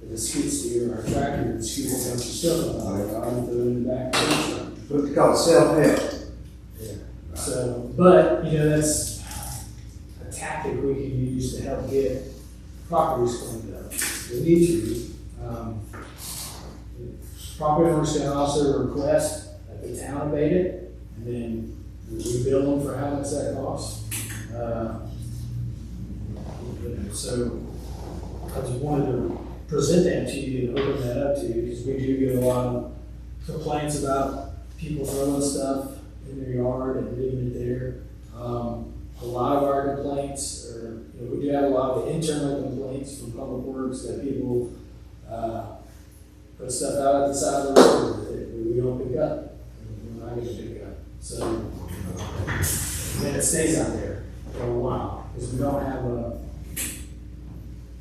with a skid steer or a tractor and scoop a bunch of stuff up out of it and throw it in the back of the truck. What they call self-help. So, but, that's a tactic we can use to help get properties cleaned up. We need to. Property owners can also request that the town abate it, and then we bill them for how much that costs. So I just wanted to present that to you and open that up to you, because we do get a lot of complaints about people throwing stuff in their yard and leaving it there. A lot of our complaints, or we do have a lot of internal complaints from Public Works that people put stuff out at the side of the road that we don't pick up. We're not going to pick up. So, then it stays out there for a while, because we don't have a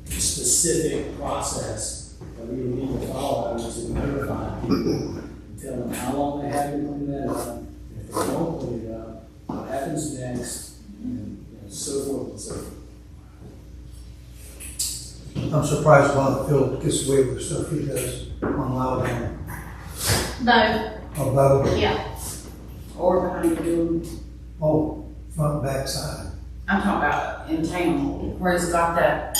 specific process that we would need to follow, which is to notify people and tell them how long they have to clean that up. If they don't clean it up, what happens next, and so forth and so forth. I'm surprised why Phil gets away with the stuff he does on Loudon. Both, About, yeah. Or behind the building. oh, front, back, side. I'm talking about in town, where he's got that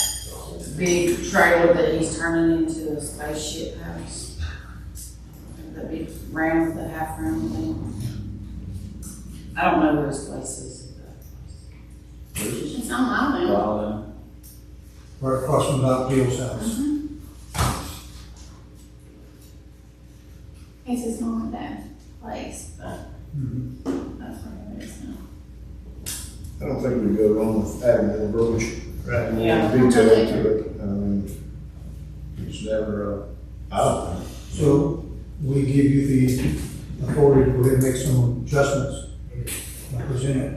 big trailer that he's turning into a spaceship house. That big round, the half round thing. I don't know where his place is. It's on Loudon. Right across from Doc Bill's house. It's his mom and dad's place, but that's where it is now. I don't think we go wrong with adding more verbiage, adding more Yeah. detail to it. It's never, I don't know. So we give you the authority to go ahead and make some adjustments. Present it.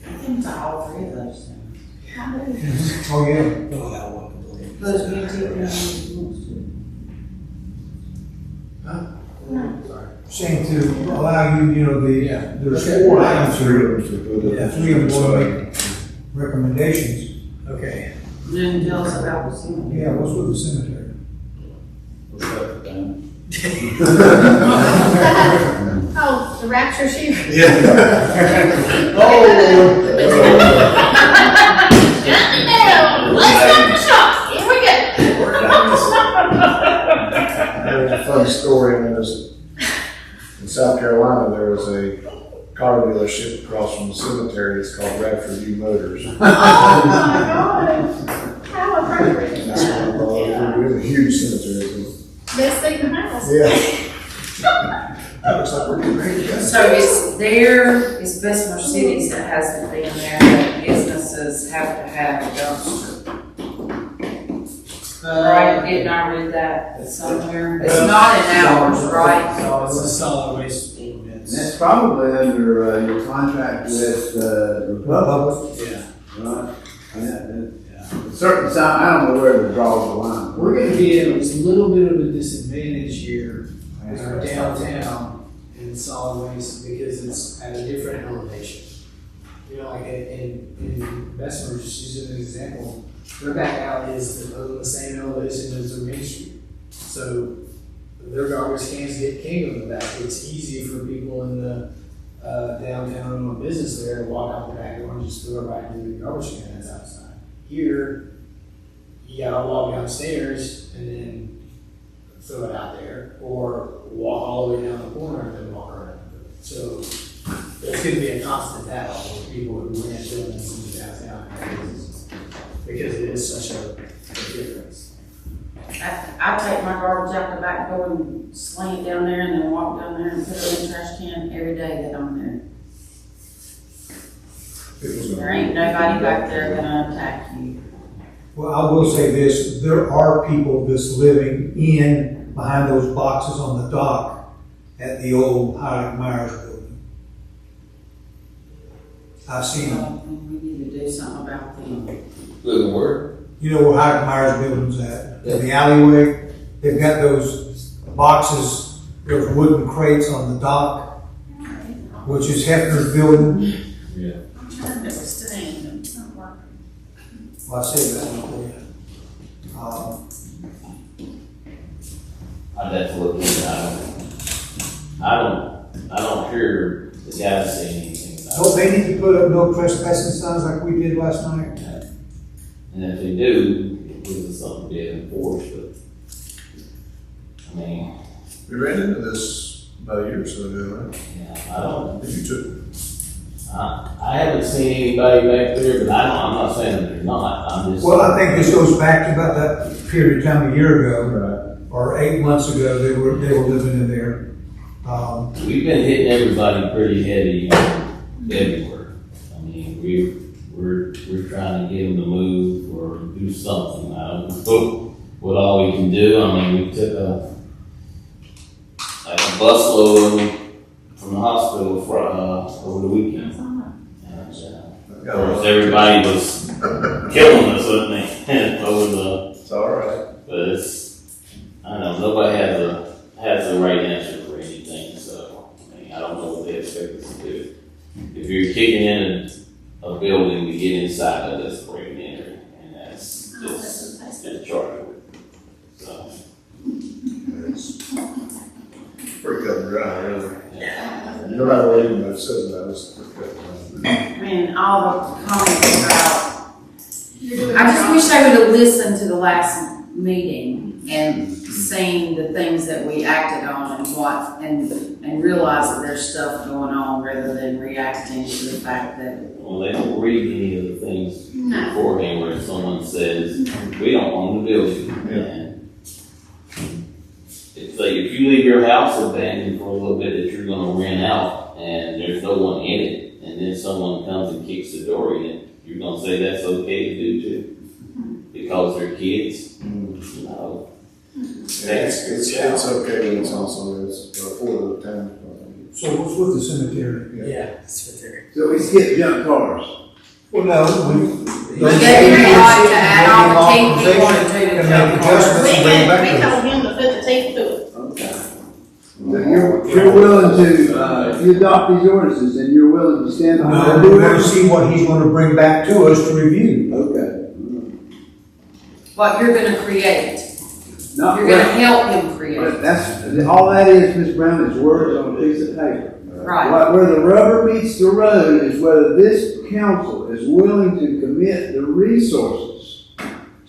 I think it's all three of those things. How do you? Oh, yeah. Those BT things. Saying to allow you, there's Okay. four items here. Yeah. Three of them will make recommendations. Okay. Then tell us about the cemetery. Yeah, what's with the cemetery? We'll shut it down. Oh, the rapture shoe. Let's stop the shop. Here we go. There's a funny story in South Carolina. There was a car dealership across from the cemetery. It's called Radford View Motors. Oh my God. How appropriate. That's one of the huge cemetery. Best thing in the house. Yeah. That looks like we're getting ready to go. So it's Bessemer Cities that has to be in there, that businesses have to have a dumpster. Right, didn't I read that somewhere? It's Well, not in ours, right? So it's a solid waste And ordinance. that's probably under, your contract with, Republic, Yeah. right? Yeah, Yeah. certain time, I don't know where to draw the line. We're gonna be at a little bit of a disadvantage here in our downtown in solid waste because it's at a different elevation. You know, like in Bessemer, just using an example, their back alley is on the same elevation as their main street. So their garbage cans get king on the back. It's easy for people in the downtown and business there to walk out the back door and just throw it right into the garbage can that's outside. Here, you gotta walk downstairs and then throw it out there, or walk all the way down the corner and then walk around. So there's gonna be a constant battle with people who rent buildings in the downtown areas because it is such a difference. I take my garbage out the back door and sling it down there and then walk down there and put it in the trash can every day that I'm there. There ain't nobody back there gonna attack you. Well, I will say this, there are people that's living in, behind those boxes on the dock at the old Highland Myers building. I've seen them. So we need to do something about them. Living word. You know where Highland Myers building's at? In the alleyway, they've got those boxes, those wooden crates on the dock, which is Hefner's building. Yeah. I'm trying to abstain. It's not working. Well, I say that for you. I'd have to look into it. I don't hear the guys say anything about Don't it. they need to put up no trespassing signs like we did last night? And if they do, it gives us something to be enforced, but, I mean, We ran into this about a year or so ago, right? yeah, I don't, If you took, I haven't seen anybody back there, but I'm not saying that there's not, I'm just. Well, I think this goes back to about that period of time a year ago, or 8 months ago, they were living in there. We've been hitting everybody pretty heavy everywhere. I mean, we're trying to get them to move or do something. I don't know what all we can do. I mean, we took a busload of them from the hospital over the weekend. And, of course, everybody was killing us, wasn't they? Over the, it's all right. but it's, I don't know, nobody has the right answer for anything, so, I mean, I don't know what they expect us to do. If you're kicking in a building to get inside of this, breaking in there, and that's just a charge. So, It's pretty cut and dry, really. yeah. No matter what anybody says about it, it's pretty cut and dry. I mean, all the comments about, You're doing I just your wish job. they would have listened to the last meeting and seen the things that we acted on and realized that there's stuff going on rather than reacting to the fact that, Well, they don't read any of the things No. beforehand where someone says, we don't own the building. Yeah. And it's like, if you leave your house abandoned for a little bit that you're gonna rent out and there's no one in it, and then someone comes and kicks the door in, you're gonna say that's okay to do too? Because they're kids? No. Yeah, it's okay, but it's also, it's for the town. So what's with the cemetery? Yeah, it's right there. So we skip junk cars. Well, no, we. But they would like to add on the teeth we wanted to And jump make on. adjustments We and bring it back we to us. told him to put the teeth to it. Okay. So you're willing to, if you adopt these ordinances, then you're willing to stand No, behind we're them? gonna see what he's gonna bring back to us to review. Okay. What you're gonna create. Not You're gonna help him create. But that's, all that is, Ms. Brown, is words on a piece of paper. Right. Where the rubber meets the road is whether this council is willing to commit the resources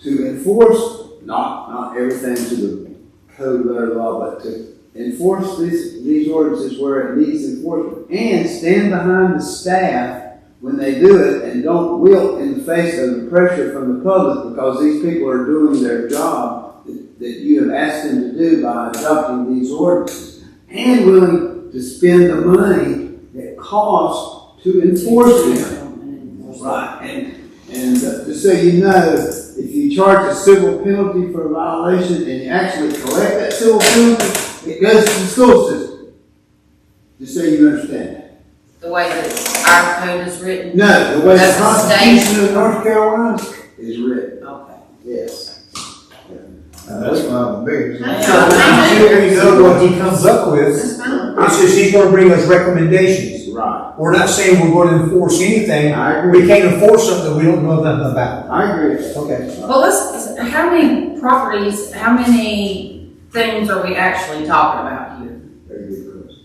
to enforce, not everything to the code letter law, but to enforce these ordinances where it needs enforcement, and stand behind the staff when they do it, and don't wilt in the face of the pressure from the public because these people are doing their job that you have asked them to do by adopting these ordinances, and willing to spend the money that costs to enforce them. Right, and just so you know, if you charge a civil penalty for a violation and you actually collect that civil penalty, it goes to the school system. Just so you understand that. The way that our code is written? No, the way the That's the state. Constitution of North Carolina is written, Okay. yes. That's fine with me. Here you go, what he comes up with, That's fine. it's just he's gonna bring us recommendations. Right. We're not saying we're gonna enforce anything. I agree. We can't enforce something we don't know nothing about. I agree. Okay. Well, how many properties, how many things are we actually talking about here? Very good question.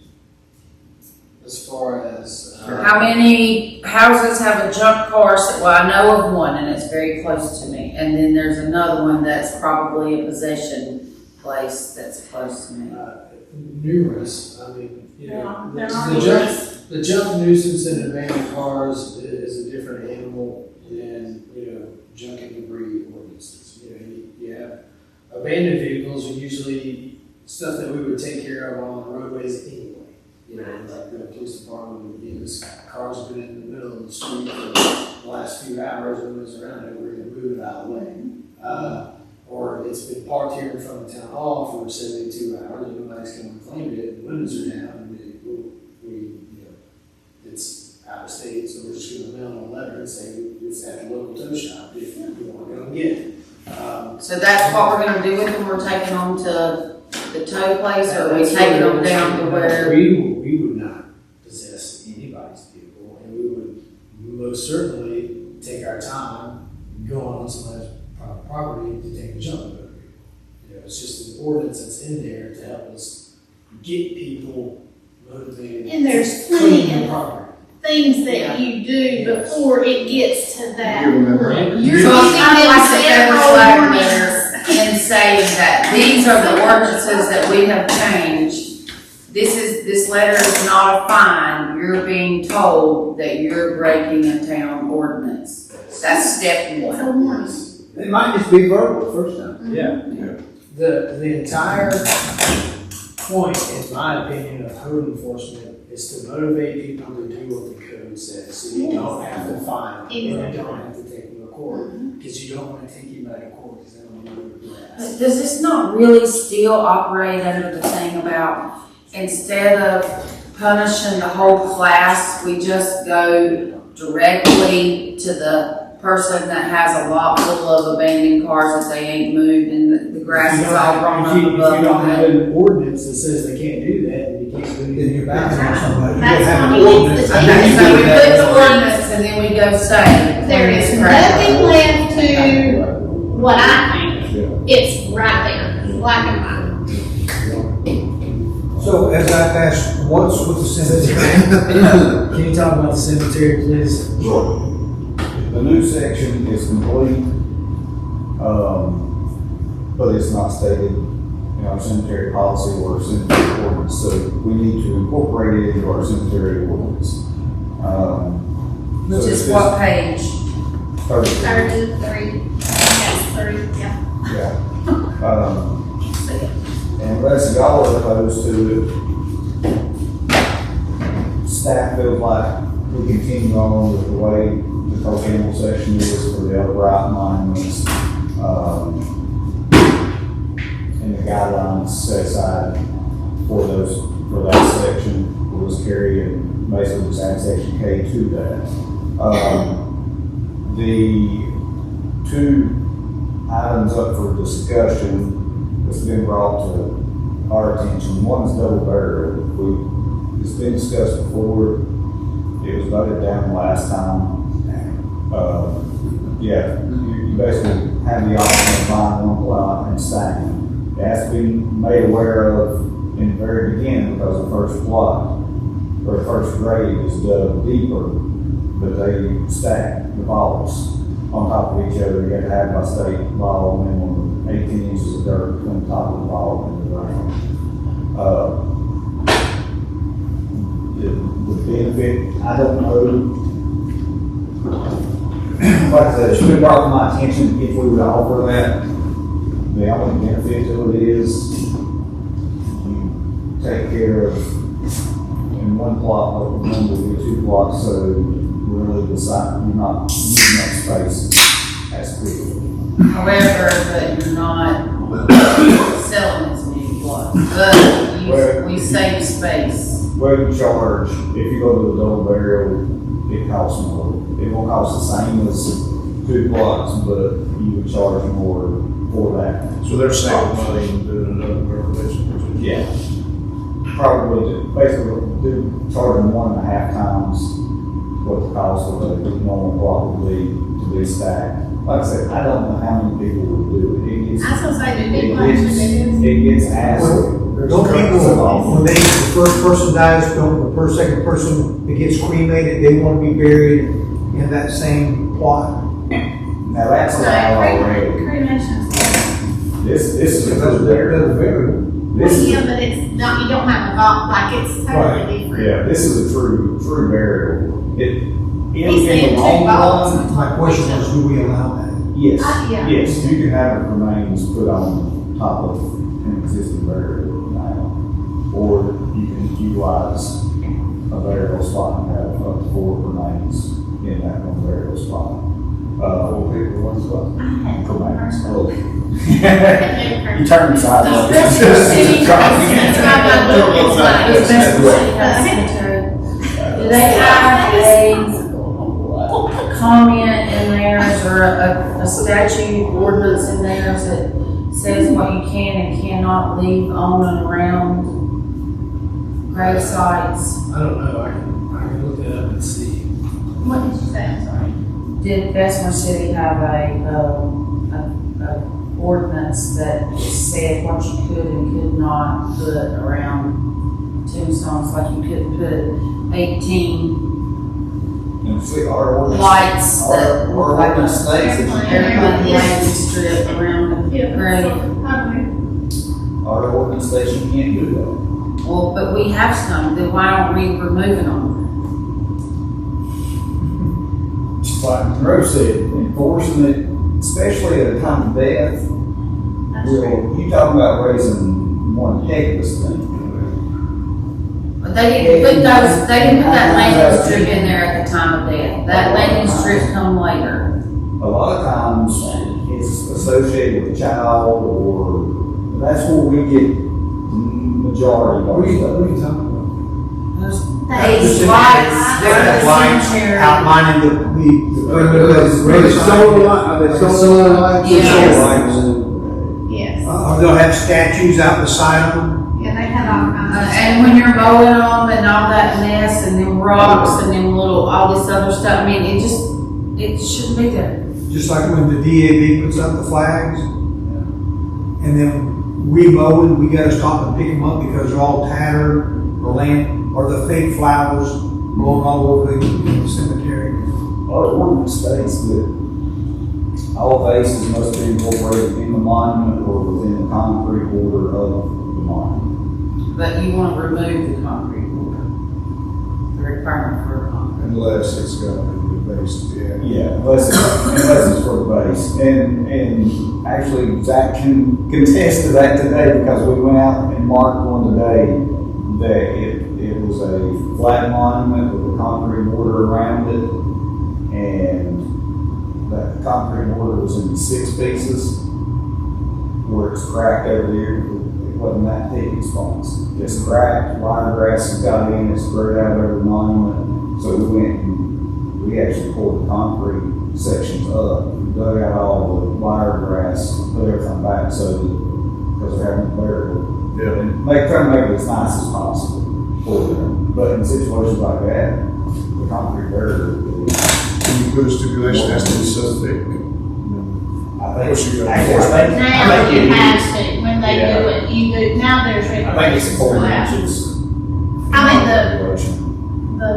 As far as, How many houses have a junk car? Well, I know of one and it's very close to me. And then there's another one that's probably a possession place that's close to me. numerous, I mean, you know, Yeah, there the are junk, numerous. the junk nuisance and abandoned cars is a different animal than, you know, junk and debris ordinances. You know, you have abandoned vehicles are usually stuff that we would take care of on the roadways anyway. You know, like the police department, you know, this car's been in the middle of the street for the last few hours, and it's around it, we're gonna move it out of the way. Or it's been parked here in front of town hall for 72 hours, and nobody's come and claimed it, the windows are down, and you know, it's out of state, so we're just gonna mail them a letter and say it's at the local tow shop if you want to go and get it. So that's what we're gonna do with them? We're taking them to the tow place, or are we taking them down to where? We would not possess anybody's vehicle, and we would most certainly take our time going on somebody's private property to take a jump of it. You know, it's just an ordinance that's in there to help us get people motivated. And there's to plenty clean of their property. things that you do before it gets to that Give them point. that. You're So giving it's kind of like the them federal several flag warnings. letter and saying that these are the ordinances that we have changed. This letter is not a fine. You're being told that you're breaking a town ordinance. That's step It's a one. warning. It might just be verbal the first time. Yeah. The entire point, in my opinion, of code enforcement is to motivate people to do what the code says, so you don't have to fine them, and you don't have to take them to court, because you don't want to take anybody to court, because they don't know where to But does this not really still operate under the thing about instead of punishing the whole class, we just go directly to the person that has a lot full of abandoned cars that they ain't moved and the grass is all grown up If you above don't have them? an ordinance that says they can't do that, then you can't do Then anything you're about backing it. on somebody. You That's have why an he needs ordinance. to I take think it. you So do we that. put the ordinance and then we go say. There is nothing left to what I think. It's right there, black and white. So as I passed once with the cemetery. Can you talk about the cemetery, please? The new section is complete, but it's not stated in our cemetery policy or cemetery ordinance, so we need to incorporate it into our cemetery ordinance. Which So is it's what page? 33. 33, yes, 30, yeah. Yeah. And unless y'all are opposed to it, staff feels like we continue on with the way the co-animal section is for the upright monuments, and the guidelines set aside for that section, will just carry and basically just add section K to that. The two items up for discussion that's been brought to our attention. One is double barrel. It's been discussed before. It was voted down last time. You basically have the option of buying one plot and stacking. It has to be made aware of in the very beginning because the first plot or the first grade is dug deeper, but they stack the balls on top of each other. You got to have by state law minimum 18 inches of dirt between the top of the ball and the ground. The benefit, I don't know. Like I said, it's been brought to my attention if we would offer that. The only benefit to it is you take care of in one plot, what we do two plots, so really the site, you're not using that space That's big. However, but you're not selling as many plots, but we save space. Well, you charge, if you go to the double barrel, it costs more. It won't cost the same as 2 plots, but you would charge more for that. So they're saving money and doing another revelation. Yeah. Probably, basically, charge them 1.5 times what the cost of a normal plot would be to be stacked. Like I said, I don't know how many people would do it. It gets, I was gonna say, the big it ones, gets, it it gets asked. Don't people, when the first person dies, don't the second person that gets cremated, they want to be buried in that same plot? Now that's allowed already. cremation's. This is a That's true burial. This is, Yeah, but it's not, you don't have a vault, like, it's totally different. yeah, this is a true burial. He said In the 2 long vaults. run, My question was, do we allow that? yes, Yeah. yes, you can have remains put on top of an existing burial now. Or you can utilize a burial spot and have up to 4 remains in that one burial spot. 4 people, 1 spot. I had one Remains. person. Oh. You You turn sideways. That's the city, That's why I got a little it's excited. best for city house cemetery. Do they have a comment in theirs or a statute ordinance in theirs that says what you can and cannot leave on and around grave sites? I don't know, I can look that up and see. What did you say, I'm sorry? Did Bessemer City have a ordinance that said what you could and could not put around tombstones, like you couldn't put 18 And see, our ordinance, lights that our look like a ordinance states that you airplane Yeah. landing strip around the grave? Our ordinance states you can't do that. Well, but we have some, then why aren't we removing them? Just like Monroe said, enforcing it, especially at a time of death, will, you talking about raising one heck of a thing. But they didn't put those, they didn't put that landing strip in there at the time of death. That landing strip come later. A lot of times, it's associated with a child, or, that's where we get the majority of our stuff. What are you talking about? These Just lights, they have they're lights the cemetery. outlining Are they solar light, are they solar lights? Yes. Yes, They'll have statues out beside them. yeah, they had all kinds of. And when you're mowing them and all that mess and them rocks and them little, all this other stuff, I mean, it shouldn't be there. Just like when the DAV puts up the flags, and then we mow and we gotta stop and pick them up because they're all tattered or the fake flowers blowing all over the cemetery. Our ordinance states that all bases must be incorporated in the monument or within the concrete border of the monument. But you want to remove the concrete border, the requirement for concrete. Unless it's got to be based, yeah. Yeah, unless it's for the base. And actually, Zach can contest to that today because we went out and marked one today that it was a flat monument with a concrete border around it. And that concrete border was in 6 pieces where it's cracked over there. It wasn't that thick in spots. It's cracked, wiregrass has got in, it's spread out over the monument. So we went and we actually pulled the concrete sections up, dug out all the wiregrass, put everything back so that, because they're having to bury it. Yeah. And trying to make it as nice as possible for them. But in situations like that, the concrete barrier is, Can you put a stipulation as to the subject? I Of course you think, gotta actually, I think, Now I think you it have is. to, when they Yeah. do it, you do, now there's I think regulations it's for 4 that. inches. I mean, Regulation. the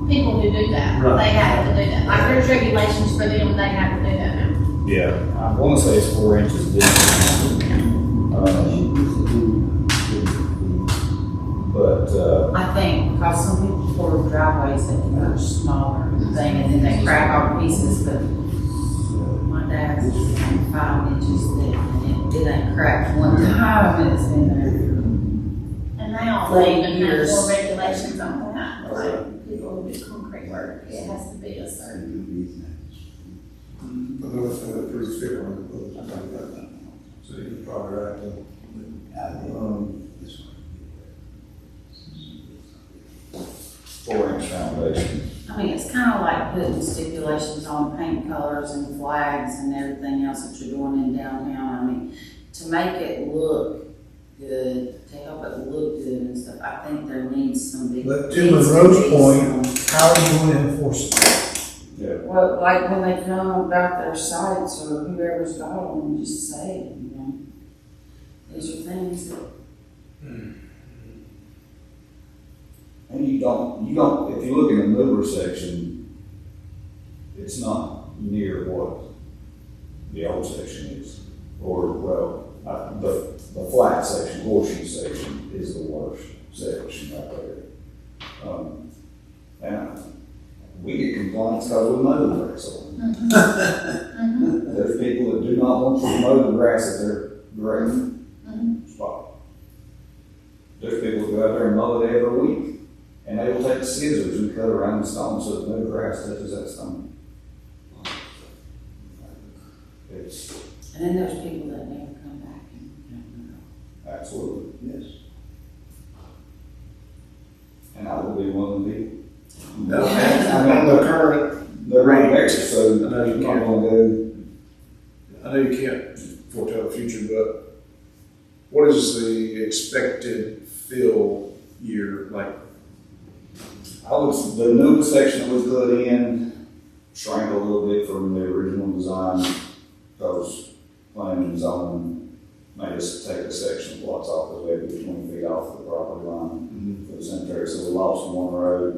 people who do that, Right. they have to do that. Like, there's regulations for them, they have to do that now. Yeah, I want to say it's 4 inches deep. But, I think because some people pour driveways that are smaller thing and then they crack all pieces, but my dad's is like 5 inches thick and it ain't cracked one time and it's been there. And now For they even have years. more regulations on that, like, people who do concrete work, it has to be a certain. But no, it's pretty thick on it. So you're probably right then. This one. 4-inch foundation. I mean, it's kind of like putting stipulations on paint colors and flags and everything else that you're doing in downtown. I mean, to make it look good, to help it look good and stuff, I think there needs some big. But to Monroe's point, how are you going to enforce it? Yeah. Well, like when they come about their sites or whoever's got them, just say it, you know. These are things that. And you don't, if you look in the mover section, it's not near what the old section is. Or, well, the flat section, horseshoe section is the worst section right there. And we get complaints because we mow the grass on them. There's people that do not want to mow the grass at their grading spot. There's people that go out there and mow it every week. And they will take scissors and cut around the stone so that no grass touches that stone. And then there's people that never come back and, Absolutely, yes. And I will be one of the people. No, I mean, the current, They're right there, so I know you I'm not can't. gonna go. I know you can't foretell the future, but what is the expected fill year like? The new section that was put in shrank a little bit from the original design, because planning and zoning made us take a section of blocks off, because we had to be 20 feet off the property line for the cemetery, so we lost one road.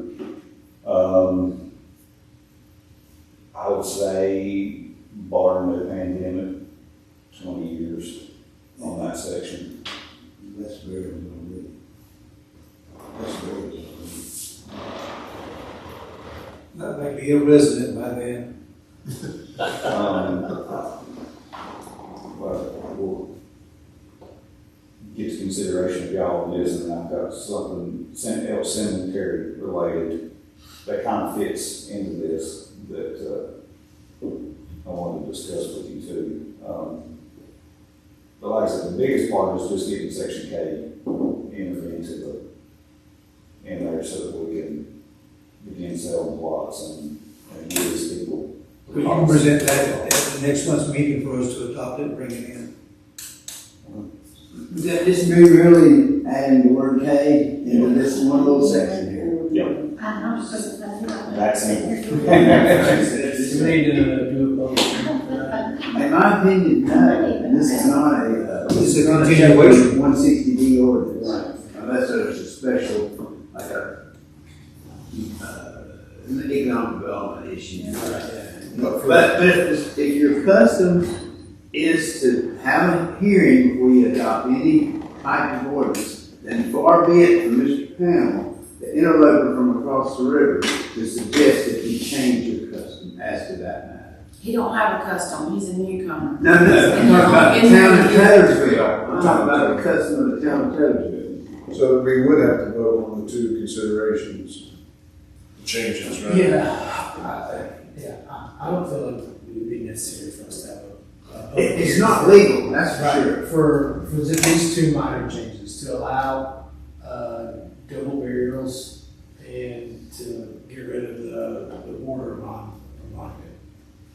I would say, barring the pandemic, 20 years on that section. That's very little. That's very little. That might be a resident by then. But we'll get to consideration of y'all on this, and I've got something else cemetery related that kind of fits into this that I wanted to discuss with you too. But like I said, the biggest part is just getting Section K in there so that we can begin selling plots and give these people. But you can present that at the next month's meeting for us to adopt it and bring it in. Just be really adding the word K into this one little section here. Yep. I know, because That's it. We need to do a vote. In my opinion, no, this is not This is a continuation. 160D ordinance. Unless there's a special, like an economic development issue. But if your custom is to have a hearing before you adopt any type of ordinance, then far be it from Mr. Pamela, the interloper from across the river, to suggest that you change your custom as to that matter. He don't have a custom, he's a newcomer. No, I'm talking about the town of Taylorsville. I'm talking about the custom of the town of Taylorsville. So we would have to vote on the two considerations, changes, right? I don't feel like it would be necessary for us to have a. It's not legal, that's for Right, sure. for these two minor changes, to allow, double burials and to get rid of the border monument.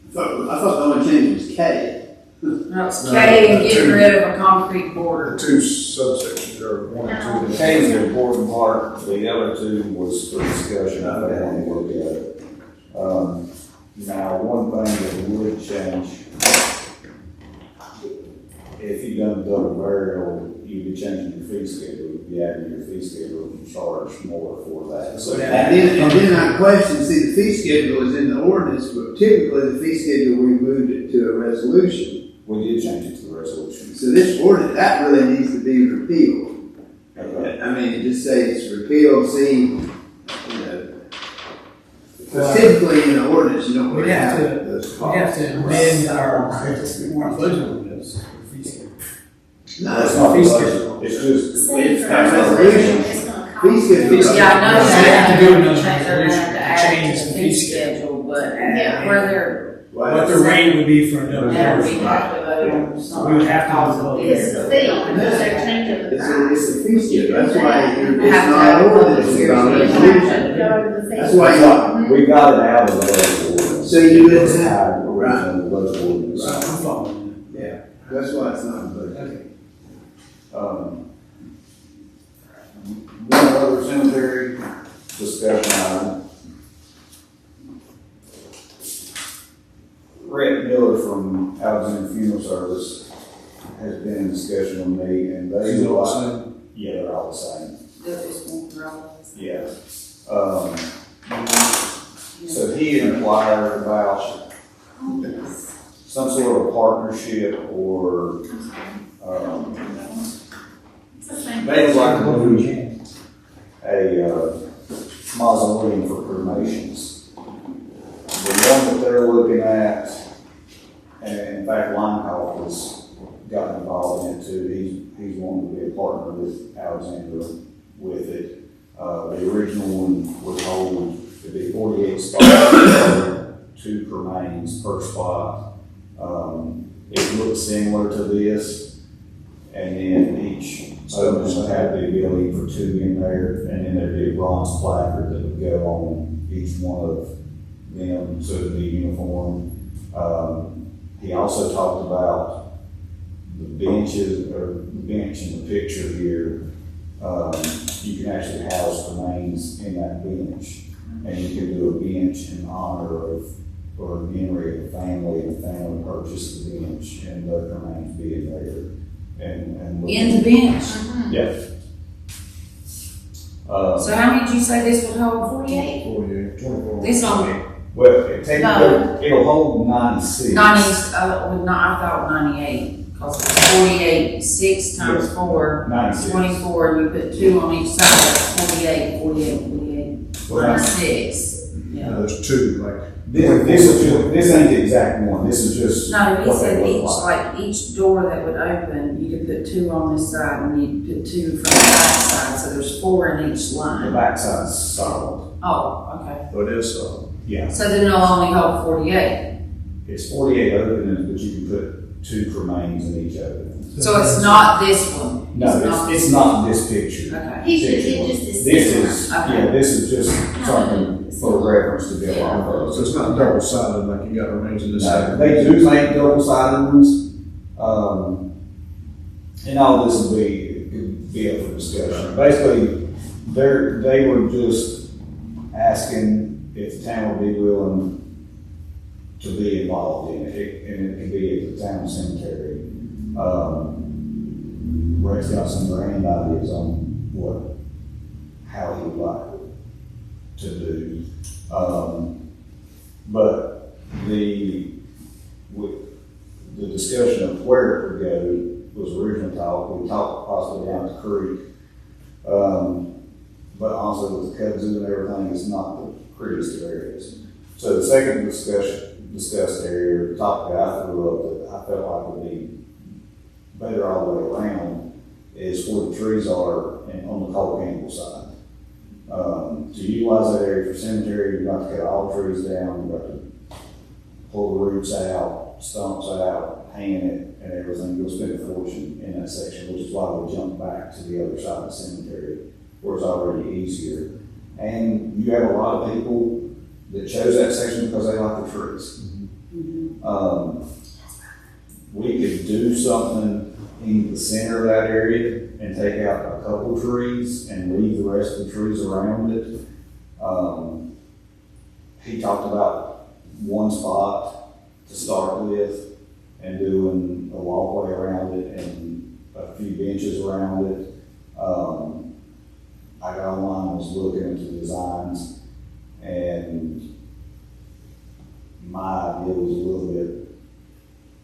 I thought the only change was K. No, it's K and get rid of a concrete The border. two subsections are one and two. K is the important part, the other two was for discussion, I don't want to look at it. Now, one thing that would change, if you've done a double burial, you'd be changing your fee schedule, you'd be adding your fee schedule and charge more for that. So And then I question, see, the fee schedule is in the ordinance, but typically the fee schedule, we moved it to a resolution. we did change it to the resolution. So this ordinance, that really needs to be repealed. Okay. I mean, it just says repealed, see, you know. Because typically in the ordinance, you don't We really have have to, those we costs. have to amend our budget ordinance for fee schedule. No, It's not fee fee schedule. schedule, it's just, It's It's got resolution. Fee schedule. Yeah, I know They have to do that. another They're gonna have to add change to the the fee fee schedule, but Yeah. where they're, what the rate would be for a double Yeah, we porch. have to vote on We something. would have to vote. It's the fee, because they're changing the It's price. a fee schedule, that's why We it's have to not have a public ordinance, it's hearing. on You resolution. have to go over the fee. That's why We got it out of the local ordinance. So you wouldn't It's have- tied originally to the local ordinance. I'm following Yeah, that's why it's not you. budgeted. Okay. One other cemetery discussion item. Rhett Miller from Alexander Funeral Service has been in discussion with me, and they Is it all the like, same? yeah, they're all the same. They'll just want to roll. Yeah. So he inquired about some sort of partnership or, It's the same. they would like to move a mausoleum for cremations. The one that they're looking at, and in fact, Limehoff has gotten involved in it too. He's wanting to be a partner with Alexander with it. The original one would hold, it'd be 48 spots, 2 cremains per spot. It looks similar to this, and then each owners would have the ability for 2 in there, and then there'd be a bronze placard that would go on each one of them, so it'd be uniform. He also talked about the benches, or the bench in the picture here. You can actually house remains in that bench, and you can do a bench in honor of, or in memory of the family, and the family purchased the bench, and the remains being there. And In the bench. yeah. So how many did you say this would hold? 48? 48, 24. This on Well, it'll hold 96. 90, I thought 98, because it's 48, 6 times Yes. 4, 96. 24, and you put 2 on each side, that's 48, 48, Well, minus 6. Yeah. There's 2, like, This ain't the exact one, this is just No, he what they said look each, like. like each door that would open, you could put 2 on this side, and you put 2 from the back side, so there's 4 in each The line. backside's solid. Oh, okay. but it's, Yeah, So then it'll only hold 48. it's 48 openings, but you can put 2 cremains in each opening. So it's not this one? No, it's not this picture. Okay. He should, it just is. This is, Okay. yeah, this is just something for reference to build off of. so it's not double sided like you got remains in this No, side. they do make double-sided ones, and all this will be up for discussion. Basically, they were just asking if the town would be willing to be involved in it, and it could be at the town cemetery. Ray's got some grand ideas on how he would like to do. But the discussion of where it would go was original talk. We talked possibly down the creek. But also with the kudzu and everything, it's not the prettiest of areas. So the second discussed area, the topic that I threw up that I felt like would be better all the way around is where the trees are on the Cole Campbell side. To utilize that area for cemetery, you've got to cut all the trees down, you've got to pull the roots out, stumps out, hang it, and everything. You'll spend a fortune in that section, which is why we jumped back to the other side of the cemetery, where it's already easier. And you have a lot of people that chose that section because they like the trees. We could do something in the center of that area and take out a couple trees and leave the rest of the trees around it. He talked about one spot to start with and doing a walkway around it and a few benches around it. I got online and was looking into designs, and my idea was a little bit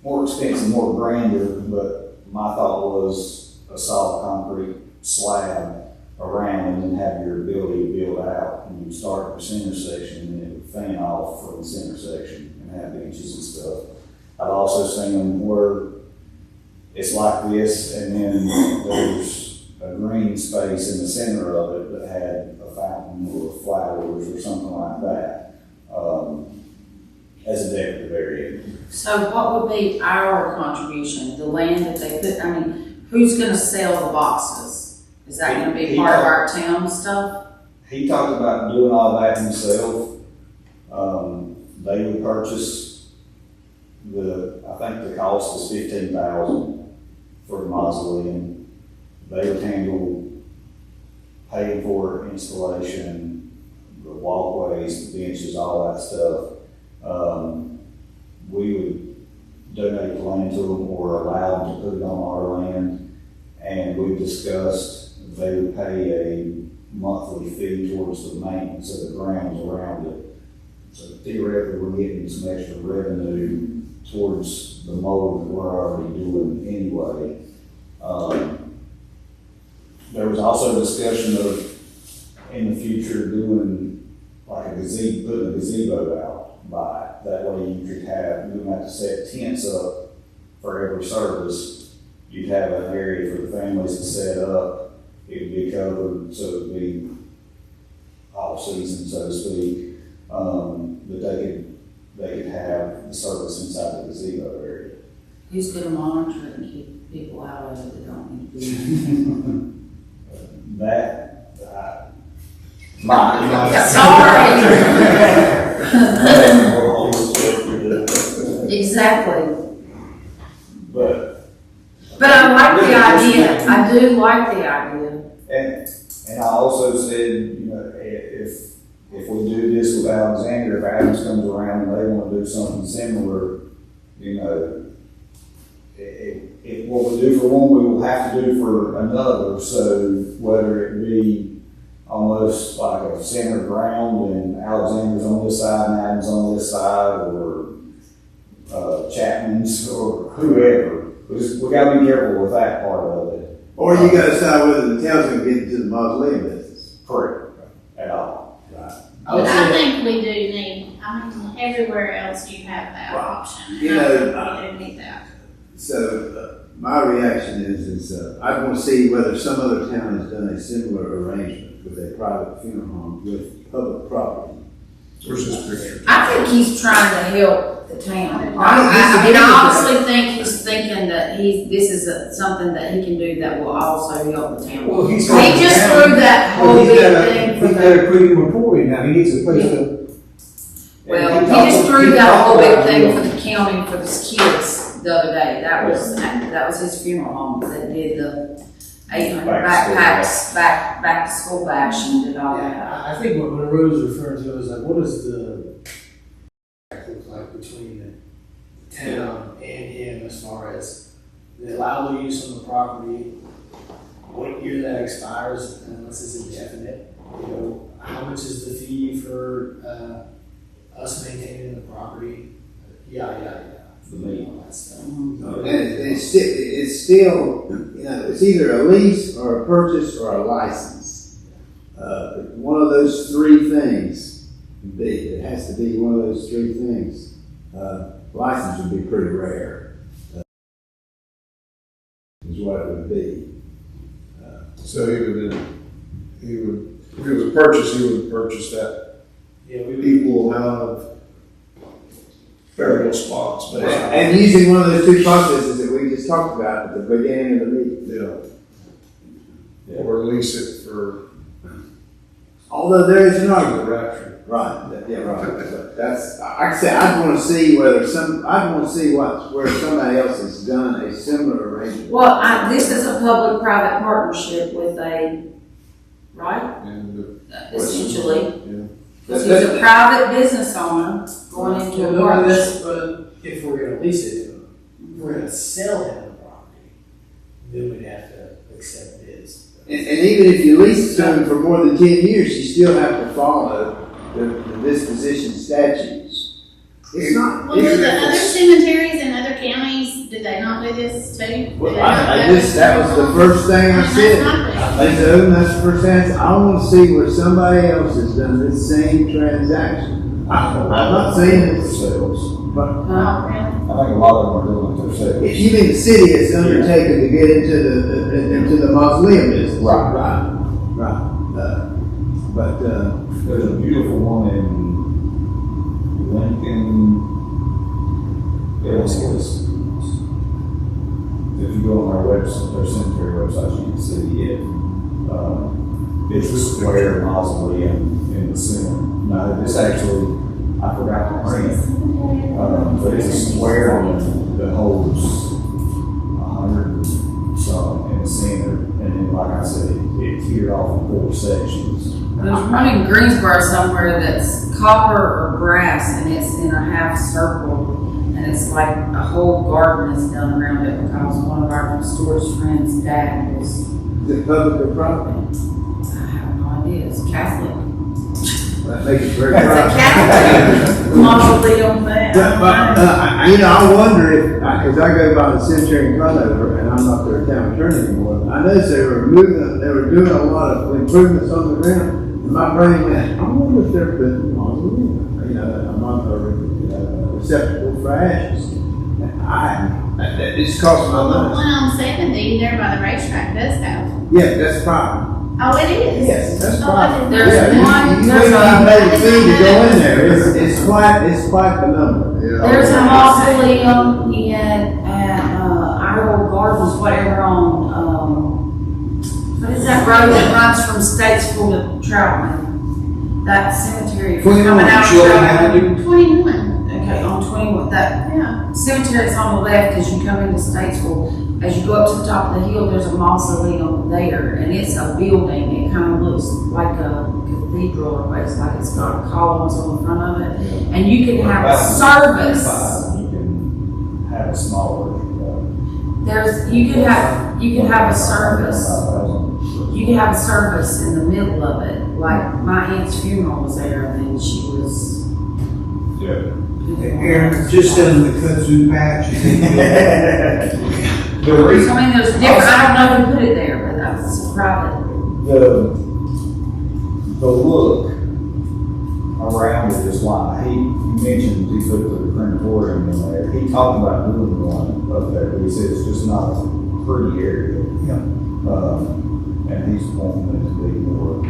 more expensive, more grander, but my thought was a solid concrete slab around and then have your ability to build out. And you start at the center section and then it would fan off from the center section and have benches and stuff. I've also seen them where it's like this and then there's a green space in the center of it that had a fountain or flowers or something like that. As a deck at the very end. So what would be our contribution, the land that they put, I mean, who's gonna sell the boxes? Is that gonna be He- part of our town stuff? He talked about doing all that himself. They would purchase I think the cost was $15,000 for the mausoleum. They would handle paying for installation, the walkways, the benches, all that stuff. We would donate the land to them or allow them to put it on our land. And we discussed they would pay a monthly fee towards the maintenance of the grounds around it. So theoretically, we're getting some extra revenue towards the mold that we're already doing anyway. There was also discussion of, in the future, doing like a gazebo, putting a gazebo out by it. That way you could have, you wouldn't have to set tents up for every service. You'd have an area for the families to set up. It would be covered, so it would be off season, so to speak. But they could have the service inside the gazebo area. Who's gonna monitor it and keep people out of it that don't need to be? Exactly. But I like the idea, I do like the idea. And I also said, you know, if we do this with Alexander, if Adams comes around and they want to do something similar, you know, if what we do for one, we will have to do for another. So whether it be almost like a center ground and Alexander's on this side and Adams on this side, or Chapman's or whoever, we got to be careful with that part of it. Or you gotta decide whether the town's gonna get into the mausoleum business. Correct. At all. I would But I say, think we do need, I mean, everywhere else you have that Right. option. You and I know, think we do need that. So, my reaction is I want to see whether some other town has done a similar arrangement with a private funeral home with public property. Where's this picture? I think he's trying to help the town. I don't I disagree with honestly think he's thinking that this is something that he can do that will also help the town. Well, he's. He just threw that whole Well, big thing for He's the. got a premium reporting now, he needs a place to. Well, he just threw that whole big thing for the county for the kids the other day. That was his funeral home that did the 800 backpacks, back to school bash and did all that. I think what Monroe's referring to is like, what does the look like between the town and him as far as the allowable use on the property, what year that expires, unless it's indefinite, you know, how much is the fee for us maintaining the property, yeah. For me. All that stuff. And it's still, you know, it's either a lease or a purchase or a license. One of those three things, it has to be one of those three things. License would be pretty rare, is what it would be. So if it was a purchase, he would purchase that Yeah, we would. equal amount of burial spots, basically. And using one of those two processes that we just talked about at the beginning of the meeting. Yeah. Or lease it for Although there is an the argument. rapture. Right, yeah, right. But that's, like I said, I'd want to see where somebody else has done a similar arrangement. Well, this is a public-private partnership with right? And Essentially. yeah. Because he's a private business owner going into a Well, partnership. but if we're gonna lease it to him, if we're gonna sell him the property, then we'd have to accept bids. And even if you lease it to them for more than 10 years, you still have to follow the disposition statutes. It's not. Well, do the other cemeteries in other counties, do they not do this too? Do Well, they not that go was the first thing I That's said. my question. That's the first thing I said. I want to see where somebody else has done this same transaction. I'm not saying it's, but Oh, really? I think a lot of them are doing it themselves. if you mean the city has undertaken to get into the mausoleum business. Right. But There's a beautiful one in Lincoln, It's, if you go on their website, their cemetery website, you can see it. It's a square mausoleum in the center. No, it's actually, I forgot to bring it. But it's a square that holds 100 some in the center. And then, like I said, it tiered off in 4 sections. There's one in Greensboro somewhere that's copper or brass, and it's in a half circle, and it's like a whole garden is done around it because one of our storage friends' dad was, Is it public or private? I have no idea, it's Catholic. That makes it very It's a private. Catholic mausoleum thing. You know, I wonder if, because I go by the cemetery in Conover, and I'm not their town attorney anymore, I noticed they were doing a lot of improvements on the ground, and my brain went, I wonder if they're putting mausoleum, a receptacle for ashes. It's costing my Well, the money. one on 70 there by the racetrack does have. Yeah, that's private. Oh, it is? Yes, that's Oh, I private. didn't know There's that. Yeah, one- you there's need a- to pay the fee to go in there. It's quite the number. There's a mausoleum in, at, Idaho Gardens, whatever on, what is that road that runs from Statesville to Troutman? That cemetery. 21 coming out of Children Troutman. 21, Okay, on 21, that yeah. cemetery is on the left as you come into Statesville. As you go up to the top of the hill, there's a mausoleum there, and it's a building. It kind of looks like a cathedral or place, like it's got columns on the front of it. And you can have a service. You can have a small version of You can have a service. You can have a service in the middle of it. Like my aunt's funeral was there, and then she was. Yeah. Aaron, just done the kudzu patch. The I reason, mean, there's different. I don't know who put it there, but that's private. the look around it is why he mentioned he put the crematorium in there. He talked about doing one up there, but he said it's just not a pretty area. Yeah. And he's wanting it to be more.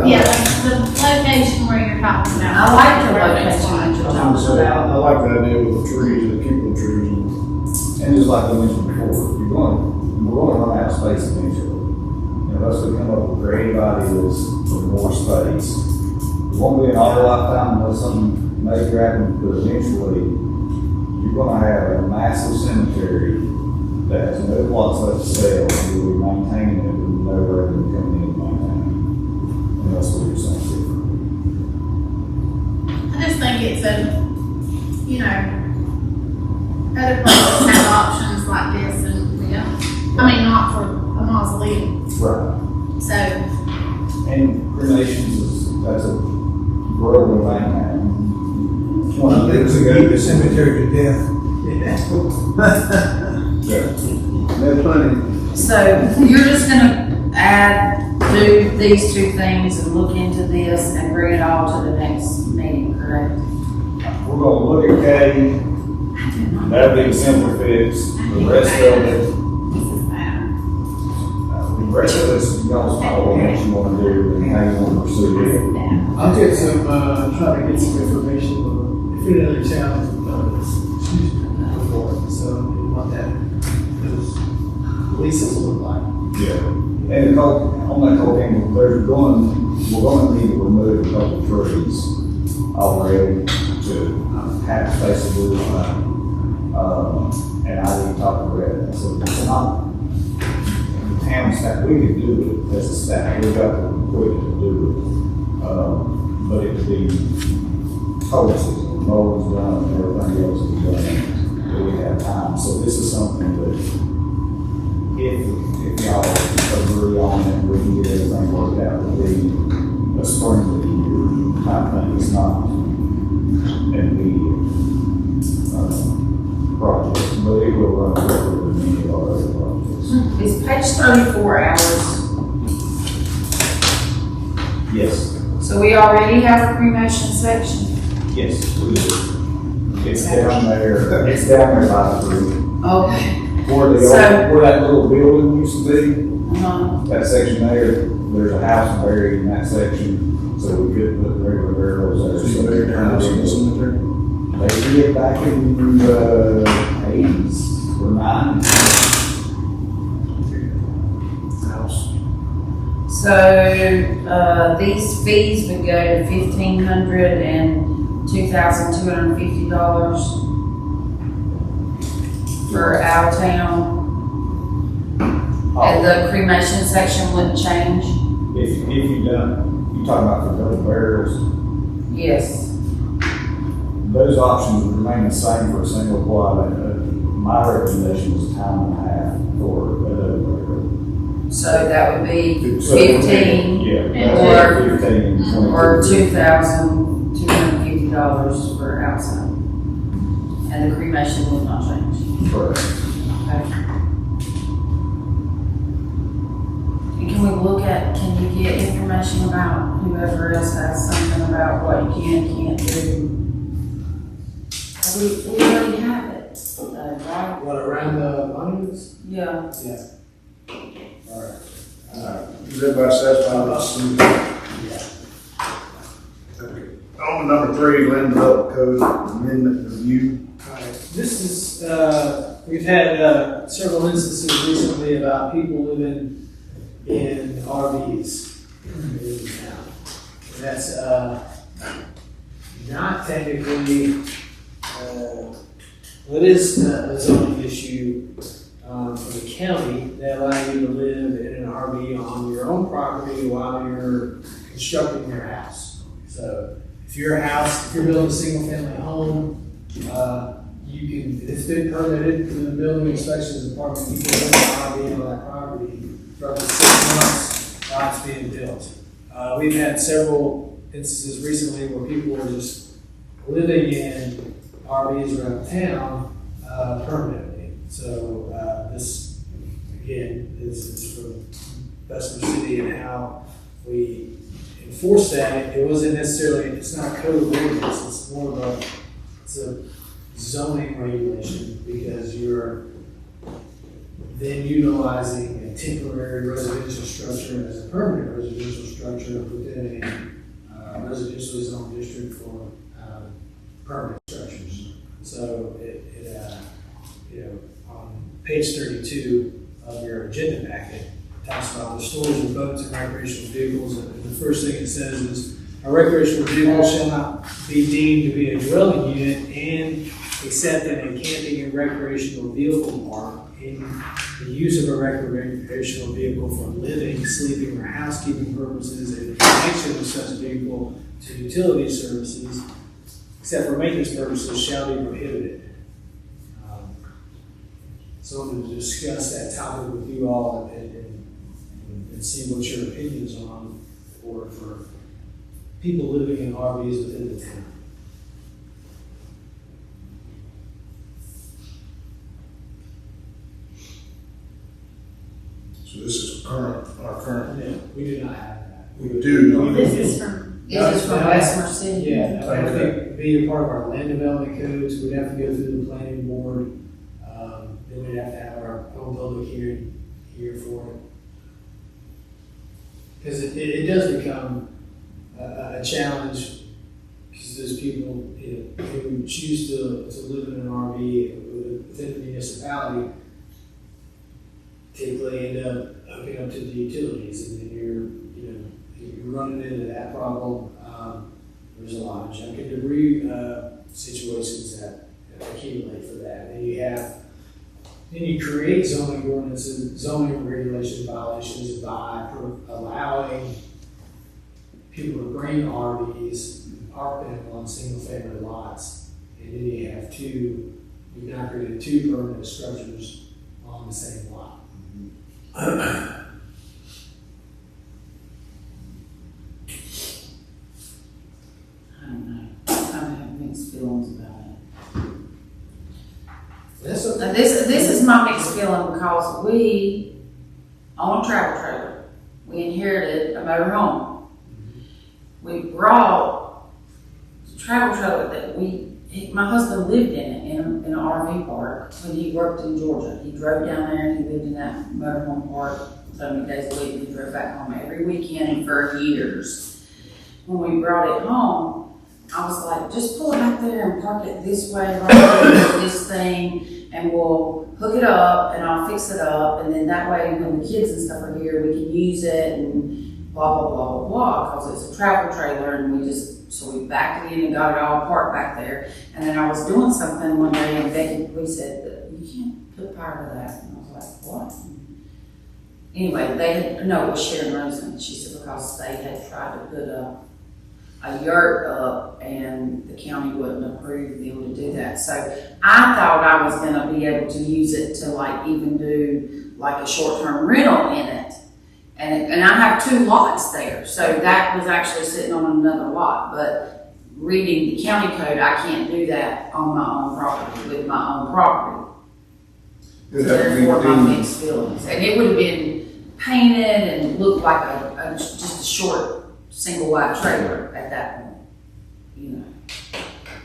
Yeah, the location where you're talking about. I like the Where location it's that like. you're I talking about. like the idea with the trees and keeping the trees. And just like I mentioned before, we're going to run out of space eventually. Unless we come up with creative ideas for more space. It won't be in our lifetime unless something major happens, but eventually you're going to have a massive cemetery that has no plots left to sell, and you'll be maintaining it with no revenue coming in to maintain it. And that's what you're saying different. I just think it's other places have options like this and we don't. I mean, not for a mausoleum, Right. so. And cremations that's a growing thing now. I think we keep the cemetery to death. There's plenty. So you're just gonna do these two things and look into this and bring it all to the next meeting, correct? We're gonna look at K, that'll be a simple fix, the rest of it, y'all's call what you wanna do and how you wanna pursue it. I'll get some, try to get some information on if any other towns have done this, before, so we want that, those leases look like. Yeah. And the on that cocaine, we're gonna need to remove a couple of trees already to have space to do it. And I didn't talk to Red, I said, it's not, the town staff, we could do it as a staff, we've got the equipment to do it. But it would be total season, mowing's done, and everything else is done, that we have time. So this is something that if y'all agree on it, we can get everything worked out, it'll be a spring of the year type thing. It's not an immediate project, but it will run quicker than any of our other projects. Is page 34 hours? Yes, So we already have a cremation section? yes, we do. It's down there by the creek. Okay. Where that little building used to be, that section there's a house buried in that section, so we could put regular barrels there. So you buried your house in the cemetery? They They did back in the 80s or 90s. So, these fees would go to $1,500 and $2,250 for out of town. And the cremation section wouldn't change? If you done, you talking about for double barrels, Yes. those options would remain the same for a single plot. My recommendation is time and a half for a double barrel. So that would be So, 15 Yeah. or- 15 and 22. or $2,250 for outside. And the cremation would not change. Correct. Okay. And can we look at, can you get information about whoever else has something about what you can and can't do? We already have it, right? What, around the monuments? Yeah. Yeah. Is everybody satisfied with this? On to number 3, land development code amendment review. Alright, this is, we've had, several instances recently about people living in RVs in town. And that's, not technically, well, it is a zoning issue, for the county. They allow you to live in an RV on your own property while you're constructing your house. So, if you're building a single family home, you can, it's been permitted through the building inspections department, you can live in an RV on that property for up to 6 months while it's being built. We've had several instances recently where people are just living in RVs around town, permanently. So, this, again, is from Bessemer City and how we enforce that. It wasn't necessarily, it's not code of ordinance, it's more of it's a zoning regulation, because you're then utilizing a temporary residential structure as a permanent residential structure within a residentially zoned district for permanent structures. So on page 32 of your agenda packet, it talks about the storage of boats and recreational vehicles, and the first thing it says is a recreational vehicle shall not be deemed to be a dwelling unit, and except in a camping and recreational vehicle park, in the use of a recreational vehicle for living, sleeping, or housekeeping purposes, and in connection with such vehicle to utility services, except for maintenance purposes, shall be prohibited. So I wanted to discuss that topic with you all and see what your opinions on for people living in RVs within the town. So this is our current. Yeah, we do not have that. We do not. This is from, Is this from Bessemer City? Yeah, I think being a part of our land development codes, we'd have to go through the planning board. Then we'd have to have our own public hearing here for it. Because it does become a challenge, because there's people who choose to live in an RV within a municipality, typically end up hooking up to the utilities, and then you're running into that problem. There's a lot of junk and debris situations that accumulate for that. Then you create zoning ordinances, zoning regulation violations by allowing people to bring RVs and park them on single family lots. And then you've now created 2 permanent structures on the same lot. I don't know. I have mixed feelings about it. Now, this is my mixed feeling because we own a travel trailer. We inherited a motor home. We brought the travel trailer that my husband lived in it in an RV park when he worked in Georgia. He drove down there and he lived in that motor home park so many days a week. He drove back home every weekend for years. When we brought it home, I was like, just pull it out there and park it this way, right there, this thing, and we'll hook it up and I'll fix it up. And then that way, when the kids and stuff are here, we can use it and blah, blah, blah, blah, blah, because it's a travel trailer and so we backed it in and got it all parked back there. And then I was doing something one day and we said, you can't put power to that. And I was like, what? Anyway, no, it was Sharon Rosen. She said because they had tried to put a yurt up and the county wouldn't approve them to do that. So I thought I was gonna be able to use it to like even do like a short-term rental in it. And I have 2 lots there, so that was actually sitting on another lot. But reading the county code, I can't do that on my own property, with my own property. It'd have to be Therefore, my deemed- mixed feelings. And it would have been painted and looked like just a short, single wide trailer at that point, you know.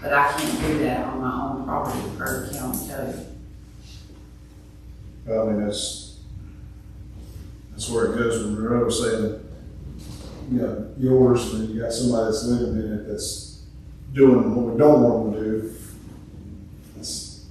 But I can't do that on my own property per county code. I mean, that's where it goes when Monroe was saying, you know, yours, and you got somebody that's living in it that's doing what we don't want them to do. It's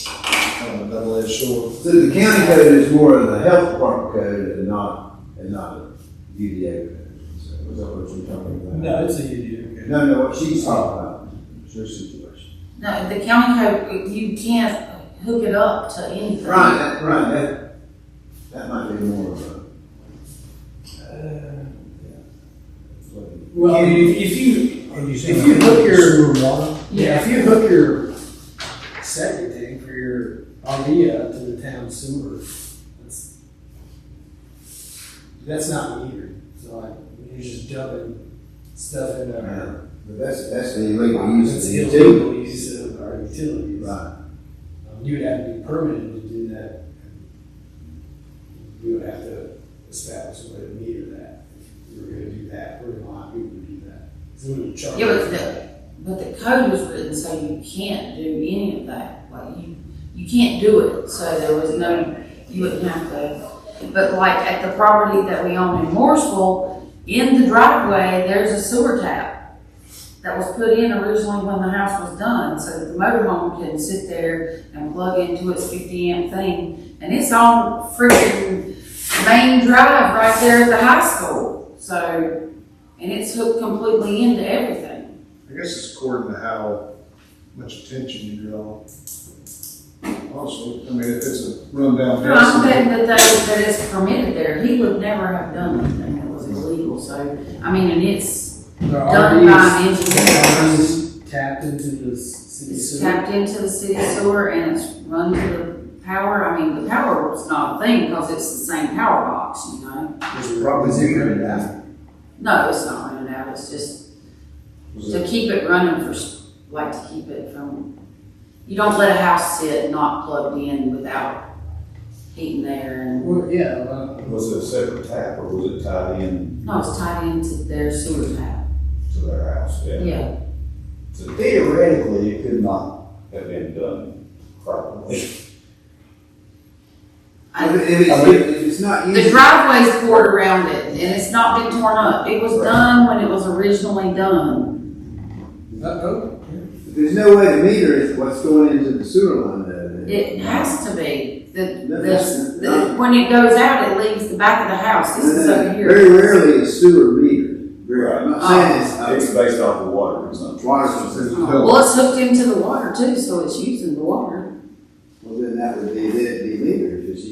kind of a double-edged sword. So the county code is more of the health department code and not a UDA code. So is that what you're talking about? No, it's a UDO. No, what she's talking about is your situation. No, the county code, you can't hook it up to anything. Right, that might be more of a. Well, I mean, if you Are you If saying you hook your- sewer and water? if you hook your septic tank for your RV up to the town sewer, that's not metered. So like you're just dumping stuff in there. But that's the illegal use of It's the utility. illegal use of our utilities. Right. You would have to be permitted to do that. You would have to establish a way to meter that. If you were gonna do that, we're gonna want people to do that. So we would charge. But the code was written so you can't do any of that. Like you can't do it. So there was no, you wouldn't have to. But like at the property that we own in Mooresville, in the driveway, there's a sewer tap that was put in originally when the house was done, so that the motorhome can sit there and plug into its 50 amp thing. And it's on freaking main drive right there at the high school. So, and it's hooked completely into everything. I guess it's according to how much attention you draw. Honestly, I mean, if it's a rundown No, I'm house. betting that it's permitted there. He would never have done anything that was illegal. So, I mean, and it's done by an engineer. RVs tapped into the city It's sewer. tapped into the city sewer and it's run to the power. I mean, the power is not a thing because it's the same power box, you know? It's probably zero now. No, it's not running out. It's just to keep it running to keep it from, you don't let a house sit not plugged in without heating there and, Well, yeah, Was it a separate tap or was it tied in no, it's tied into their sewer tap. to their house? Yeah. So theoretically, it could not have been done properly. If it's not The used. driveway's poured around it, and it's not been torn up. It was done when it was originally done. There's no way to meter what's going into the sewer line though. It has to be. That's not- When it goes out, it leaves the back of the house. This is over here. Very rarely is sewer metered. I'm not saying It's based off of water consumption. water consumption. Well, it's hooked into the water too, so it's using the water. Well, then that would be metered if it's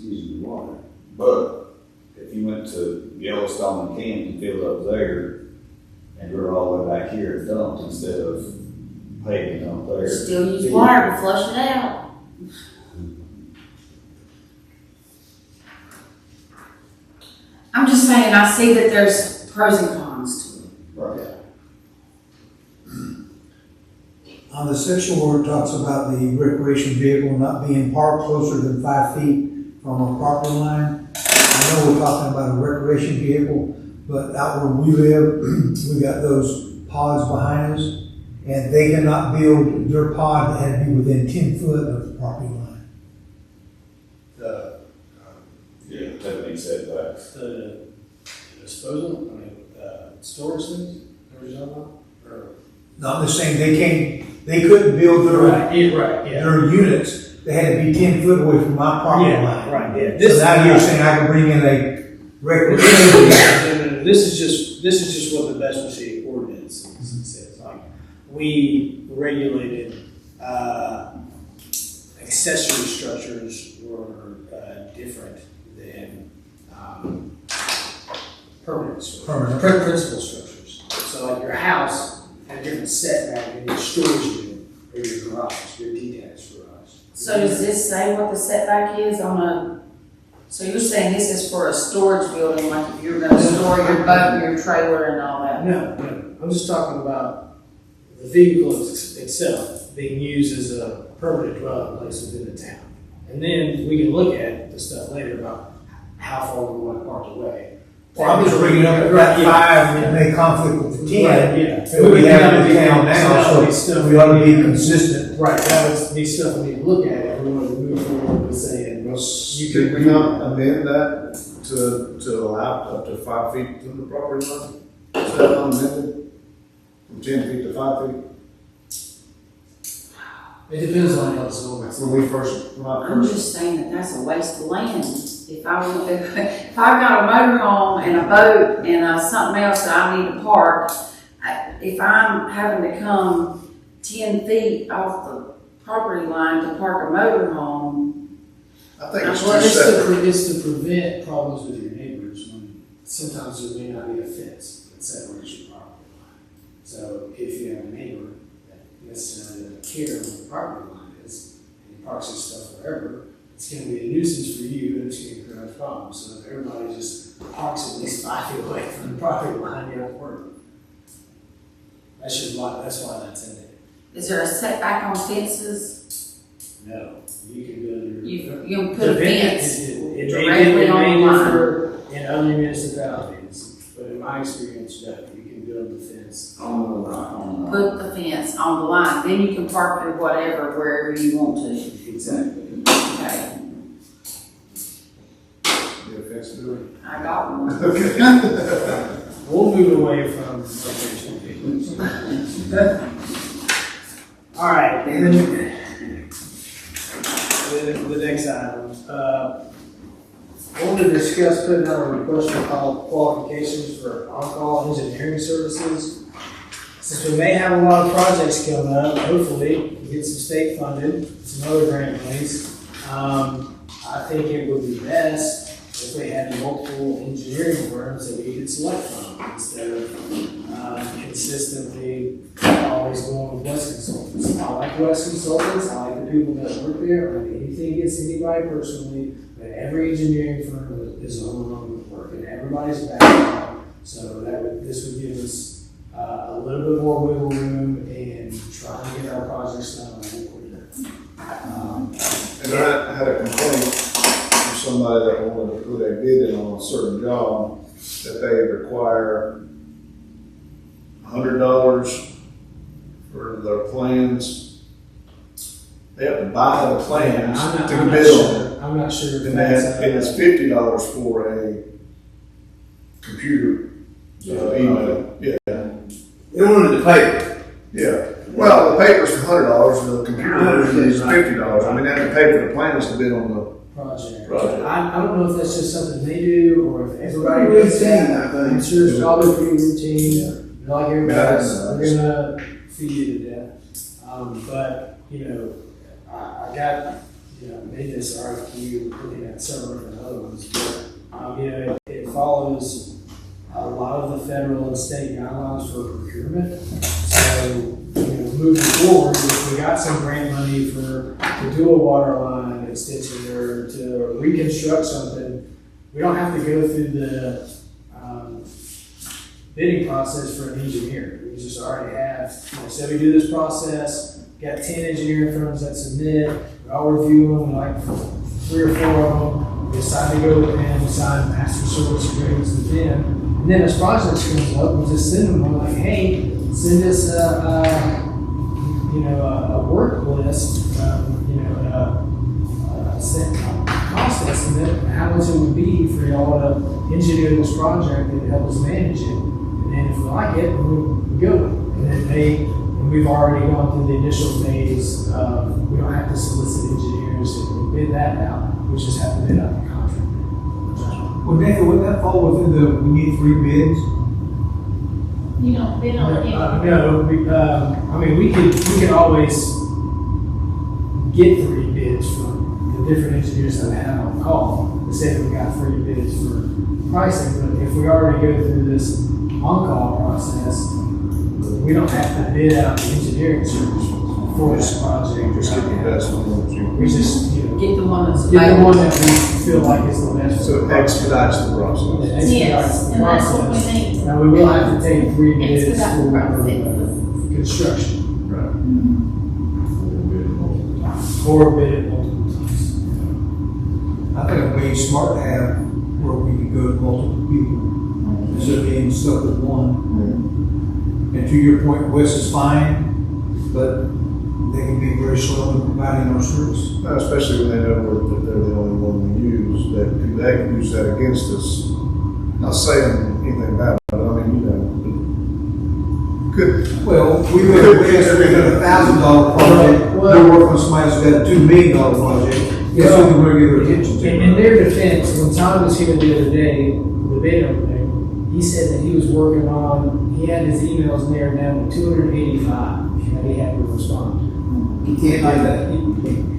using the water. But if you went to Yellowstone and Canton, filled up there, and you're all the way back here and dumped instead of paving up there. Still use water to flush it out. I'm just saying, I see that there's pros and cons to it. Right. On the section where it talks about the recreation vehicle not being parked closer than 5 feet from a property line, I know we're talking about a recreation vehicle, but out where we live, we got those pods behind us, and they cannot build their pod and be within 10 foot of the property line. Yeah, that being said, that. The disposal, storage things, what are you talking about? Or No, I'm just saying they couldn't build Right, yeah. their units. They had to be 10 foot away from my property line. Right, yeah. So now you're saying I can bring in a recreation. No, this is just what the Bessemer ordinance says. Like, we regulated, accessory structures were, different than, permanent structures. Principal structures. So like your house had a different setback than your storage unit or your garage, your detached garage. So does this say what the setback is on a, so you're saying this is for a storage building, like if you're gonna store your boat, your trailer and all that? No, I'm just talking about the vehicle itself being used as a permanent dwelling place within the town. And then we can look at the stuff later about how far we want to park away. Well, I'm just bringing up that 5 and may conflict with the 10. Right, yeah. That we have in the town now, so we ought to be consistent. Right, that would be stuff we need to look at if we want to move forward with saying, You could we not amend that to allow up to 5 feet from the property line? Is that unamended? From 10 feet to 5 feet? it depends on how it's going. When we first, I'm just saying that that's a waste of land. If I've got a motorhome and a boat and something else that I need to park, if I'm having to come 10 feet off the property line to park a motorhome, I think it's Well, just separate. it's to prevent problems with your neighbors when sometimes there may not be a fence that separates your property line. So if you have a neighbor that necessarily doesn't care where the property line is, and he parks his stuff wherever, it's gonna be a nuisance for you and it's gonna cause problems. So if everybody just parks at least 5 feet away from the property line, you don't work. That's why that's in there. is there a setback on fences? No, you can build your. You can put a fence It directly may on the line. differ in other municipalities, but in my experience, no, you can build the fence. on the line. Put the fence on the line, then you can park it whatever, wherever you want to. Exactly. Okay, The offense doing. I got one. Okay. We'll move away from recreational vehicles. All right, and then the next item. I want to discuss putting out a request for qualifications for on-call engineering services. Since we may have a lot of projects coming up, hopefully, we get some state funded, some other grant monies. I think it would be best if we had multiple engineering firms that we could select from instead of consistently always going with West Consultants. I like West Consultants, I like the people that work there, I don't have anything against anybody personally, but every engineering firm is overrun with work and everybody's background. So this would give us a little bit more wiggle room and try to get our projects done a little quicker. And I had a complaint from somebody that wanted to put a bid in on a certain job that they require $100 for their plans. They have to buy the plans to bid on it. I'm not sure if And that's. it's $50 for a computer email. Yeah, They wanted the paper. yeah. Well, the paper's $100, the computer is $50. I mean, they have to pay for the plans to bid on the Project. project. I don't know if that's just something they do or if everybody Pretty does that. routine, I think. I'm sure it's probably pretty routine. Like everybody else, Yeah. we're gonna feed you to death. But, I got, made this RFQ looking at several different other ones. But, it follows a lot of the federal and state guidelines for procurement. So, moving forward, if we got some grant money to do a water line extension or to reconstruct something, we don't have to go through the bidding process for an engineer. We just already have, say we do this process, got 10 engineering firms that submit, we all review them, like 3 or 4 of them, we decide to go with them, we sign master service agreements with them, and then as projects comes up, we just send them, we're like, hey, send us a work list, cost estimate, how much it would be for y'all to engineer this project and help us manage it. And then if we like it, we go. And then they we've already gone through the initial phase. We don't have to solicit engineers and we bid that out. We just have to bid out the contract. Well, Nathan, would that fall within we need 3 bids? You don't bid on it. No, we could always get 3 bids from the different engineers that we have on call. Instead, we got 3 bids for pricing, but if we already go through this on-call process, we don't have to bid out the engineering service for this project. Just get the best one. We just, Get the one that's get the available. one that we feel like is the best. So it expedites the process. It expedites Yes, the and that's what we process. need. Now, we will have to take 3 bids Expedite the for process. construction, Right. or bid it multiple times. I think it'd be smart to have where we could go to multiple people instead of being stuck with one. And to your point, Wes is fine, but they can be very slow in providing our service. Especially when they know that they're the only one we use, that they can use that against us. Not saying anything bad about it, I mean, could. Well, we would have got $1,000 project, they're working on somebody who's got a $2 million project. Guess who can bring their attention to? In their defense, when Tom was here the other day, the bid opening, he said that he was working on, he had his emails narrowed down to 285 that he had to respond to. You can't do that.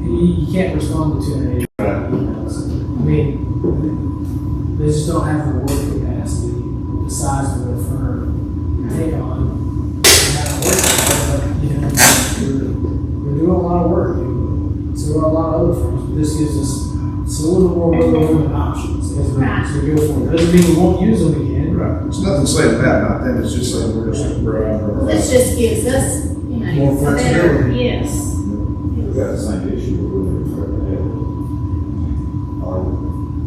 He can't respond to 285 emails. I mean, they just don't have the work capacity, the size of their firm to take on the amount of work. But, we're doing a lot of work. So are a lot of other firms, but this gives us a little more wiggle room and options as we go forward. Doesn't mean we won't use them again. Right. It's nothing saying bad about them, it's just saying we're just, This just gives us, More a better, flexibility. yes. We've got the same issue we're Our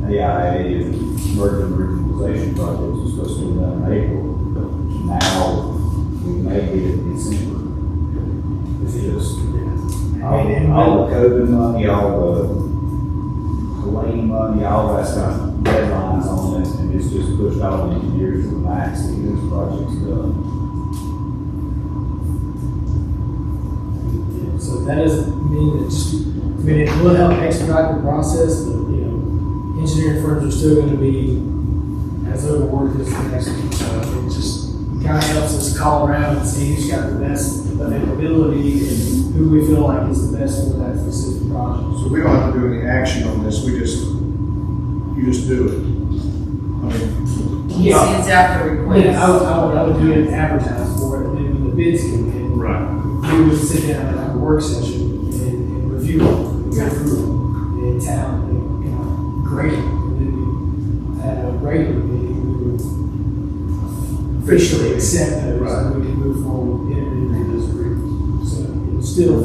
AIA and merger and regionalization projects are supposed to be done in April. Now, we may get it in December. It's just, all the COVID money, all the Helene money, all that's got deadlines on it, and it's just pushed all the engineers to the max to get this project's done. So that doesn't mean that just, it will help expedite the process, but, engineering firms are still gonna be as overworked as the next one. So it just kind of helps us call around and see who's got the best availability and who we feel like is the best for that specific project. so we don't have to do any action on this, you just do it. I mean, He sends out the request. Yeah, I would do it, advertise for it, and then when the bids come in, right. we would sit down and have a work session and review them, go through them, in town, grade them. And then we had a regular meeting, we would officially accept those, and we can move forward with entering into those agreements. So it's still a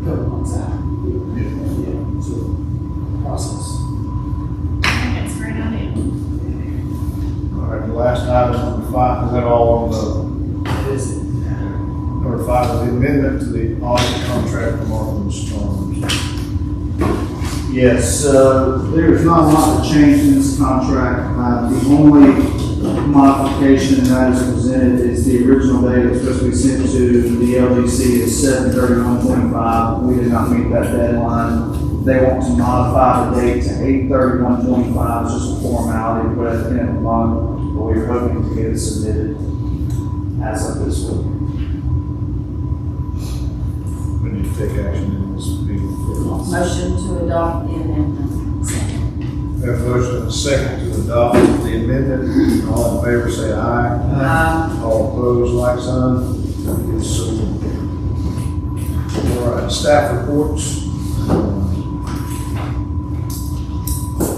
couple months out. Yeah, so process. I think that's a great idea. All right, the last item, number 5, is that all on That is it. number 5 is the amendment to the audit contract for Markham Storms. Yes, there's not a lot of change in this contract. The only modification that is presented is the original date it's supposed to be sent to the LDC is 7/31/25. We did not meet that deadline. They want to modify the date to 8/31/25. It's just a formality, but at the end of the month, but we are hoping to get it submitted as of this week. We need to take action in this meeting. Motion to adopt the amendment. We have a motion and a second to adopt the amendment. All in favor, say aye. All opposed, like sign. It's so moved. All right, staff reports.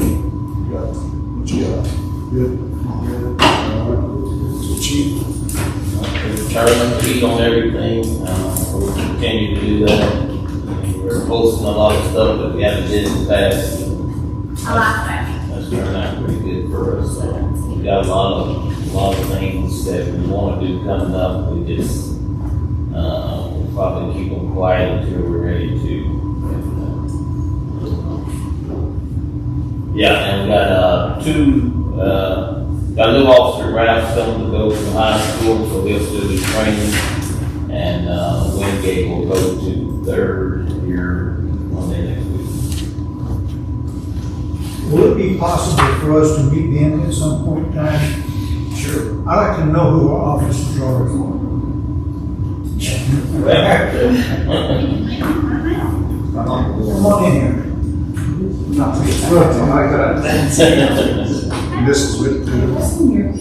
What you got? Good. All right. So chief. Determined to eat on everything, we'll continue to do that. We're posting a lot of stuff that we haven't did in the past. I like that. That's turned out pretty good for us. We got a lot of things that we want to do coming up. We just, we'll probably keep them quiet until we're ready to. Yeah, and we got, got a new officer Ralph coming to go from high school, so he'll still be training. And, Wingate will go to third here Monday next week. Will it be possible for us to meet them at some point in time? Sure. I'd like to know who our officers are. Come on in here. Not to get through like that. And this is with the,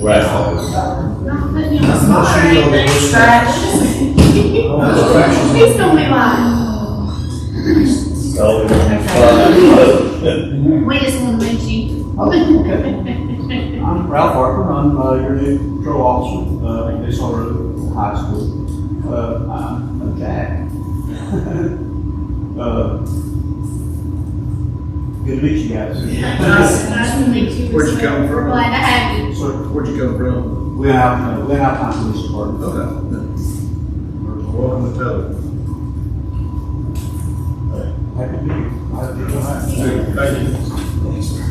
Right. Not putting you on the I'm spot not or sure you'll be anything. listening. He's gonna be like, we just wanna meet you. I'm Ralph Harper, I'm your new patrol officer, in Dixon Road High School. I'm Jack. Good to meet you guys. Nice to meet you. Where'd you come from? We're glad to have you. where'd you come from? Glen Alpine Police Department. Okay. Welcome to Tubby. Happy to be here. Happy to be here. Thank you. Thanks, sir.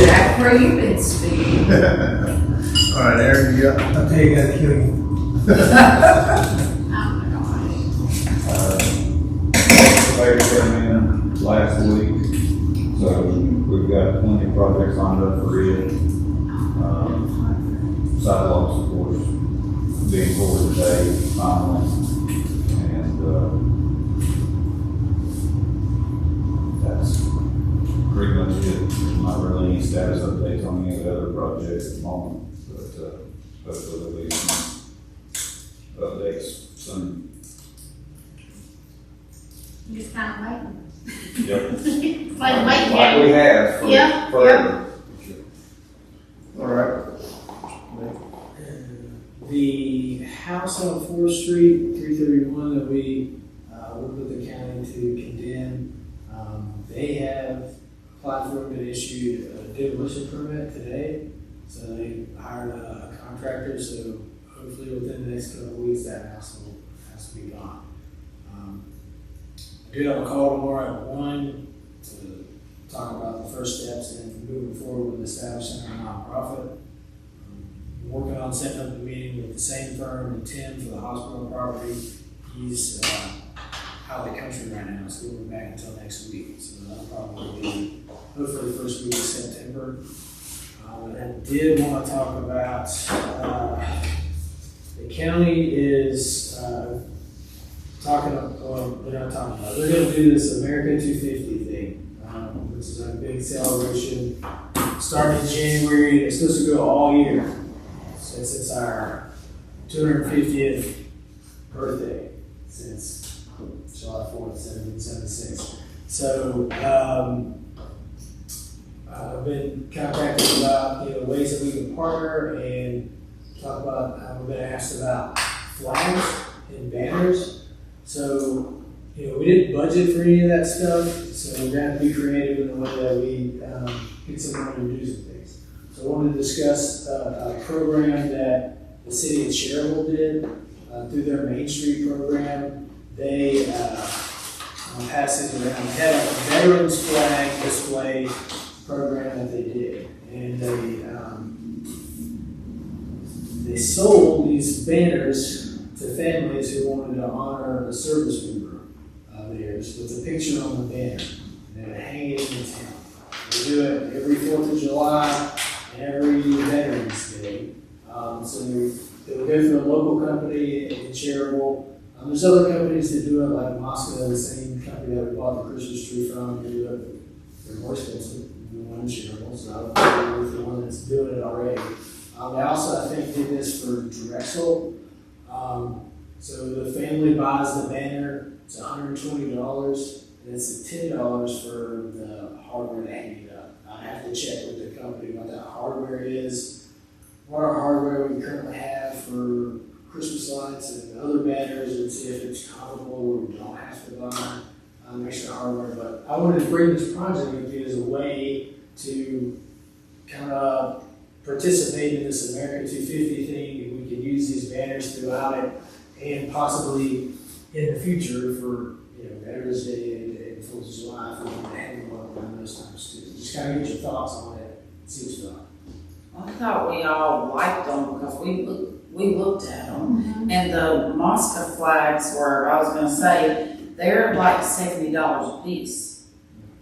Jack, where you been speaking? All right, Aaron, you got? I'll tell you, gotta kill you. Surveyor came in last week, so we've got plenty of projects lined up for it. Sidewalks, of course, being poured today, finally, and, that's pretty much it. There's not really any status updates on any of the other projects at the moment, but, hopefully there'll be some updates soon. Just kind of waiting. Yep. It's like a waiting Like we game. have for Yep, forever. All right. The house on 4th Street, 331, that we worked with the county to condemn, they have applied for and issued a demolition permit today. So they hired a contractor, so hopefully within the next couple of weeks, that house will has to be gone. I do have a call tomorrow at 1 to talk about the first steps in moving forward with establishing our nonprofit. Working on setting up a meeting with the same firm and Tim for the hospital property. He's out of the country right now, so we'll be back until next week. So that'll probably be hopefully the first week of September. I did want to talk about the county is talking. Well, they're not talking about. They're going to do this America 250 thing, which is a big celebration starting in January. It's supposed to go all year. Since it's our 250th birthday, since July 4th, 1776. So, I've been contacted about, ways that we can partner and talk about, I've been asked about flags and banners. So, we didn't budget for any of that stuff, so we're going to be creative in the way that we get some money to do some things. So I wanted to discuss a program that the city of Cherville did through their Main Street program. They passed it around. They had a veterans flag display program that they did, and they sold these banners to families who wanted to honor a service member of theirs with a picture on the banner. And they would hang it in the town. They do it every 4th of July. Every Veterans Day. So they would go through a local company in Cherville. There's other companies that do it, like Moscow, the same company that we bought the Christmas tree from. They do it. They're more expensive than the one in Cherville, so I don't know if the one that's doing it already. They also, I think, did this for Drexel. So the family buys the banner. It's $120, and it's $10 for the hardware to hang it up. I have to check with the company what that hardware is, what our hardware we currently have for Christmas lights and other banners, and see if it's comparable where we don't have to buy extra hardware. But I wanted to bring this project with you as a way to kind of participate in this America 250 thing, and we can use these banners throughout it, and possibly in the future for Veterans Day and 4th of July, if we want to hang them up around those times too. Just kind of get your thoughts on it see what's going on. I thought we all liked them because we looked at them. And the Mosca flags were, I was gonna say, they're like $70 a piece.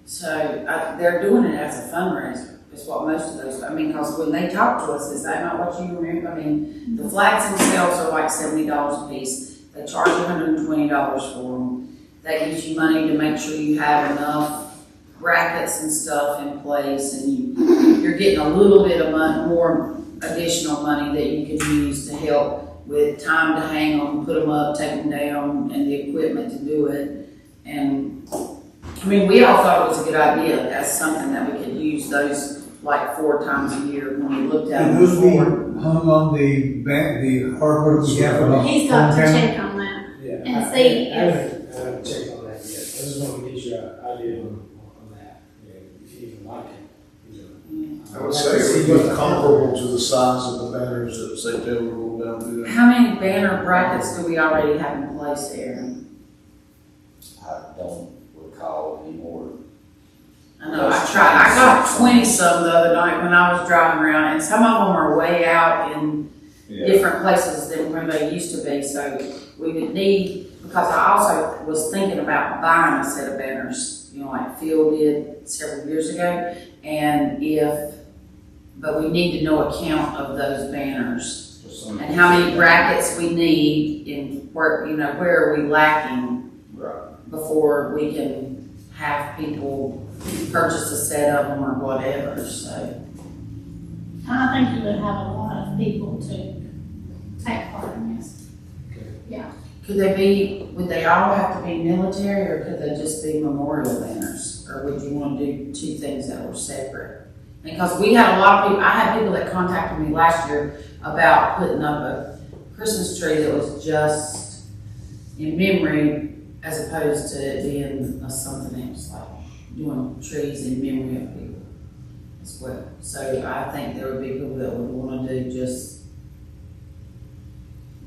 So they're doing it as a fundraiser, is what most of those, I mean, because when they talk to us, is that not what you remember? I mean, the flags themselves are like $70 a piece. They charge you $120 for them. That gives you money to make sure you have enough brackets and stuff in place, and you're getting a little bit of more additional money that you can use to help with time to hang them, put them up, take them down, and the equipment to do it. And I mean, we all thought it was a good idea as something that we could use those like 4 times a year when we looked at And them those be before. hung on the hardware we have for the He's got to hometown. check on that. Yeah. And see I haven't checked on that yet. I just want to get your idea on that, if you even like it. I would say it would be comparable to the size of the banners that say Taylor rolled down through there. How many banner brackets do we already have in place there? I don't recall anymore. I know, I got 20 some the other night when I was driving around, and some of them are way out in Yeah. different places than where they used to be, so we would need, because I also was thinking about buying a set of banners, like Phil did several years ago, but we need to know a count of those banners, and how many brackets we need, in where, where are we lacking Right. before we can have people purchase a set of them or whatever, so. I think you would have a lot of people to take part in this. Would they all have to be military, or could they just be memorial banners? Or would you want to do 2 things that were separate? Because we had a lot of people, I had people that contacted me last year about putting up a Christmas tree that was just in memory, as opposed to it being something else, like doing trees in memory of people as well. So I think there would be people that would want to do just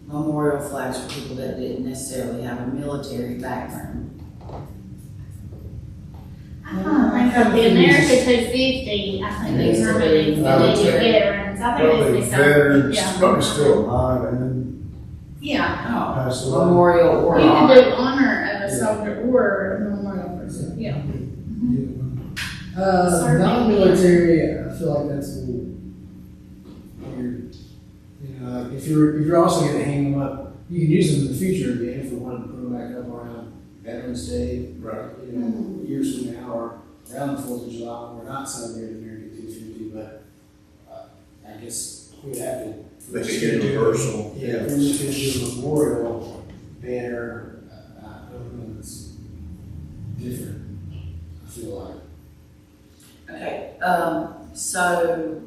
memorial flags for people that didn't necessarily have a military background. I think of the America 250, I think Needs these to are be really military. veterans. I think Probably it's veterans, yeah. probably still alive and Yeah. passed away. Memorial or You can honor. do honor of a soldier or a memorial person, yeah. Serving. Non-military, I feel like that's a little weird. If you're also gonna hang them up, you can use them in the future again if we want to put them back up around Veterans Day, Right. Years from now, or around the 4th of July, when we're not celebrating American 250, but I guess we would have to. Make it universal. Yeah, if we're just gonna do a memorial banner, I don't know, it's different, I feel like. Okay, so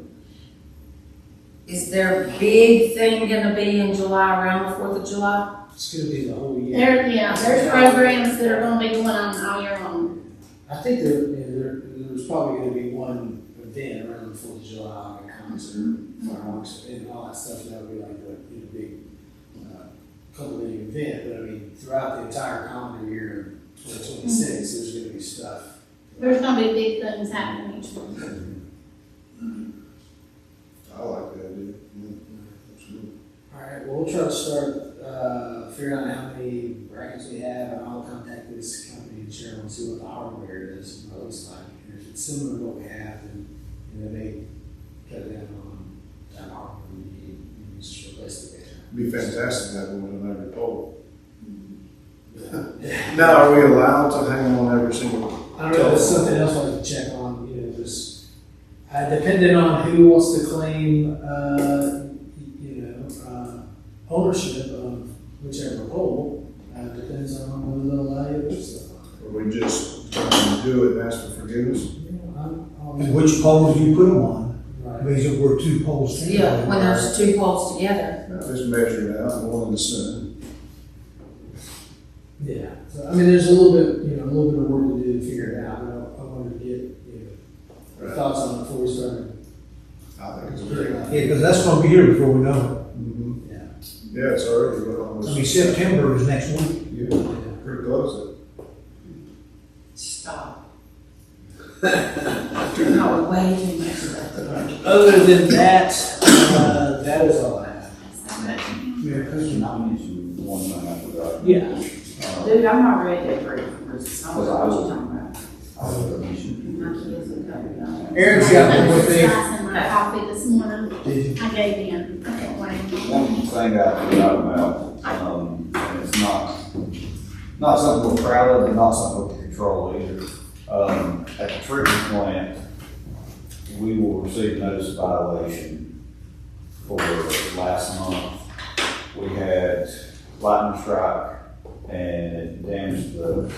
is their big thing gonna be in July, around the 4th of July? It's gonna be the whole year. There's programs that are gonna be going on all year long. I think there's probably gonna be one event around the 4th of July, like a concert, fireworks, and all that stuff, and that would be like a big, couple day event, but I mean, throughout the entire calendar year of 2026, there's gonna be stuff. There's gonna be big things happening each month. I like that idea. Absolutely. All right, well, we'll try to start, figuring out how many brackets we have, and I'll contact this company and share and see what the hardware is, what it looks like. And if it's similar to what we have, then, they cut down on that hardware we need, and just replace the banner. It'd be fantastic to have one on every pole. Yeah. Now, are we allowed to hang on every single? I don't know, that's something else I have to check on, just, depending on who wants to claim, ownership of whichever pole, depends on whether they'll allow you to put stuff on Or we just do it and ask for forgiveness? it. And which poles do you put them on? Right. Because if we're 2 poles together. Yeah, when there's 2 poles together. Just measure it out, and one in the center. Yeah, so, I mean, there's a little bit of work to do to figure it out, but I wanted to get, Right. thoughts on it before we started. I think it's a great idea. Yeah, because that's gonna be here before we know Yeah. Yeah, it's already, it. almost. I mean, September is next week. Yeah, pretty close. Stop. No, way too much stuff. Other than that, that is all I have. Yeah, cause Can I mention one thing I forgot? Yeah. Dude, I'm not ready to break for Christmas. I don't know what you're talking about. I was gonna mention. My kids are coming down. Aaron's got one more thing. Guys in my coffee this morning, did you? I gave in. Okay, One thing I forgot about, and it's not something we're proud of, and not something we can control either. At the treatment plant, we will receive notice of violation for last month. We had lightning strike and it damaged the,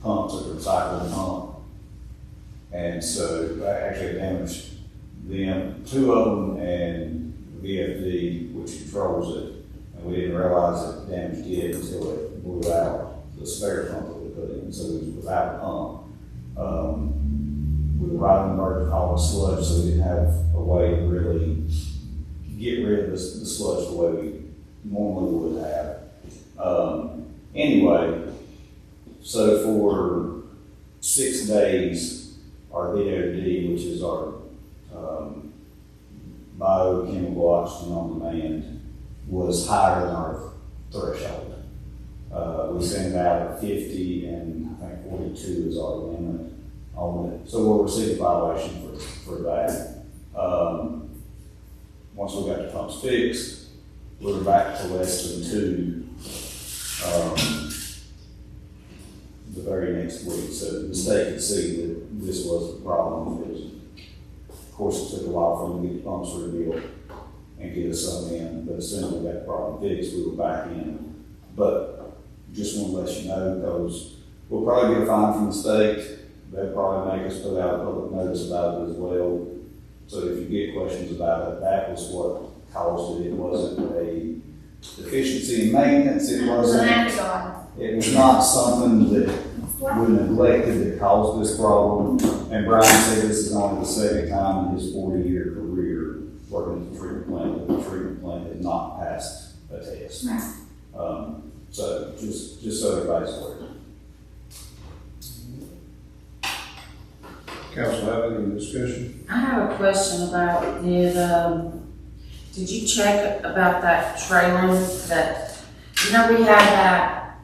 pumps at the recycling pump. And so, actually it damaged them, two of them, and VFD, which controls it. And we didn't realize it damaged it until it blew out the spare pump that we put in, so it was without a pump. We were right on the verge of hauling sludge, so we didn't have a way to really get rid of the sludge the way we normally would have. Anyway, so for 6 days, our BOD, which is our biochemical oxygen on demand, was higher than our threshold. We send out at 50 and I think 42 is our limit on it. So we'll receive a violation for that. Once we got the pumps fixed, we were back to less than 2 the very next week. So the state could see that this was the problem. Of course, it took a while for them to get the pumps rebuilt and get us some in, but as soon as we got the problem fixed, we were back in. But just want to let you know, because we'll probably get a fine from the state. They'll probably make us put out a public notice about it as well. So if you get questions about it, that was what caused it. It wasn't a deficiency in maintenance. It wasn't. It was not something that we neglected that caused this problem. And Brian said this is only the second time in his 40-year career working at the treatment plant that the treatment plant had not passed a test. So just so everybody's aware. Council have any discussion? I have a question about, did you check about that trailer that, we had that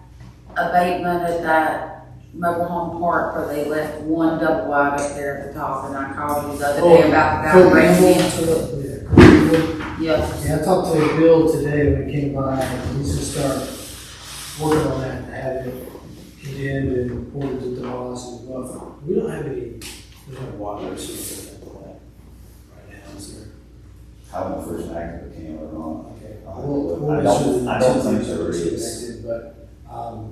abatement at that mobile home park where they left one double wide up there at the top, and I called you the other day about the guy breaking into it. Yeah. Yeah, I talked to Bill today when he came by, and he's gonna start working on that, and have it condemned and reported to the boss and buffer. We don't have any, there's no water issues at that plant right now, is there? I don't know if there's an active camera or not. Okay. I don't think there is. Connected, but,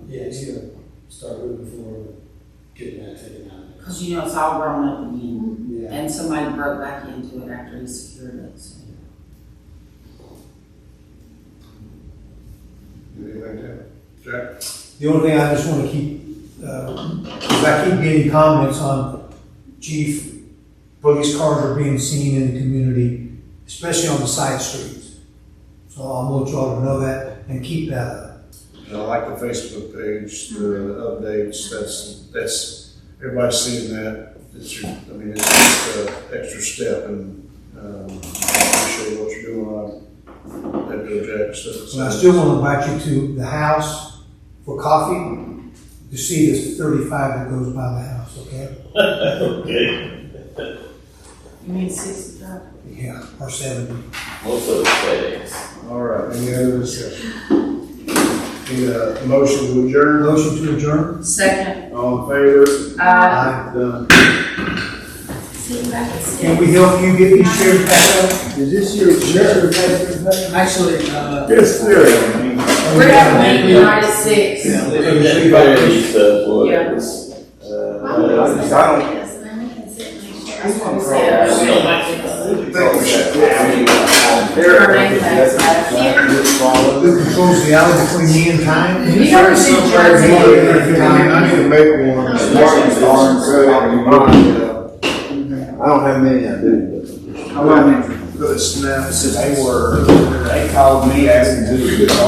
yeah, he's gonna start moving forward, getting that taken out. Cause it's all grown up again, Yeah. and somebody broke back into it after he secured it, so. Anything to Jack? The only thing I just want to keep, because I keep getting comments on chief, police cars are being seen in the community, especially on the side streets. So I want y'all to know that and keep that up. And I like the Facebook page, the updates, that's, everybody's seeing that. It's just an extra step and, appreciate what you're doing on that Bill Jack stuff. So I still want to invite you to the house for coffee to see this 35 that goes by the house, okay? Okay. You mean 65? Yeah, or 70. Most of the FedEx. All right, any other discussion? Need a motion to adjourn? Motion to adjourn? Second. All in favor? Done. Can we help you get these chairs back up? Is this your share? Actually, Yes, sir. We're having a meeting tonight at 6. Yeah, they did that Fairview stuff, was. Yeah. We don't like it. Her name tags. Who controls the alley between me and time? You never seen Jersey? I need to make one. I don't have many, I do, but. How about, but it's now, they called me asking who to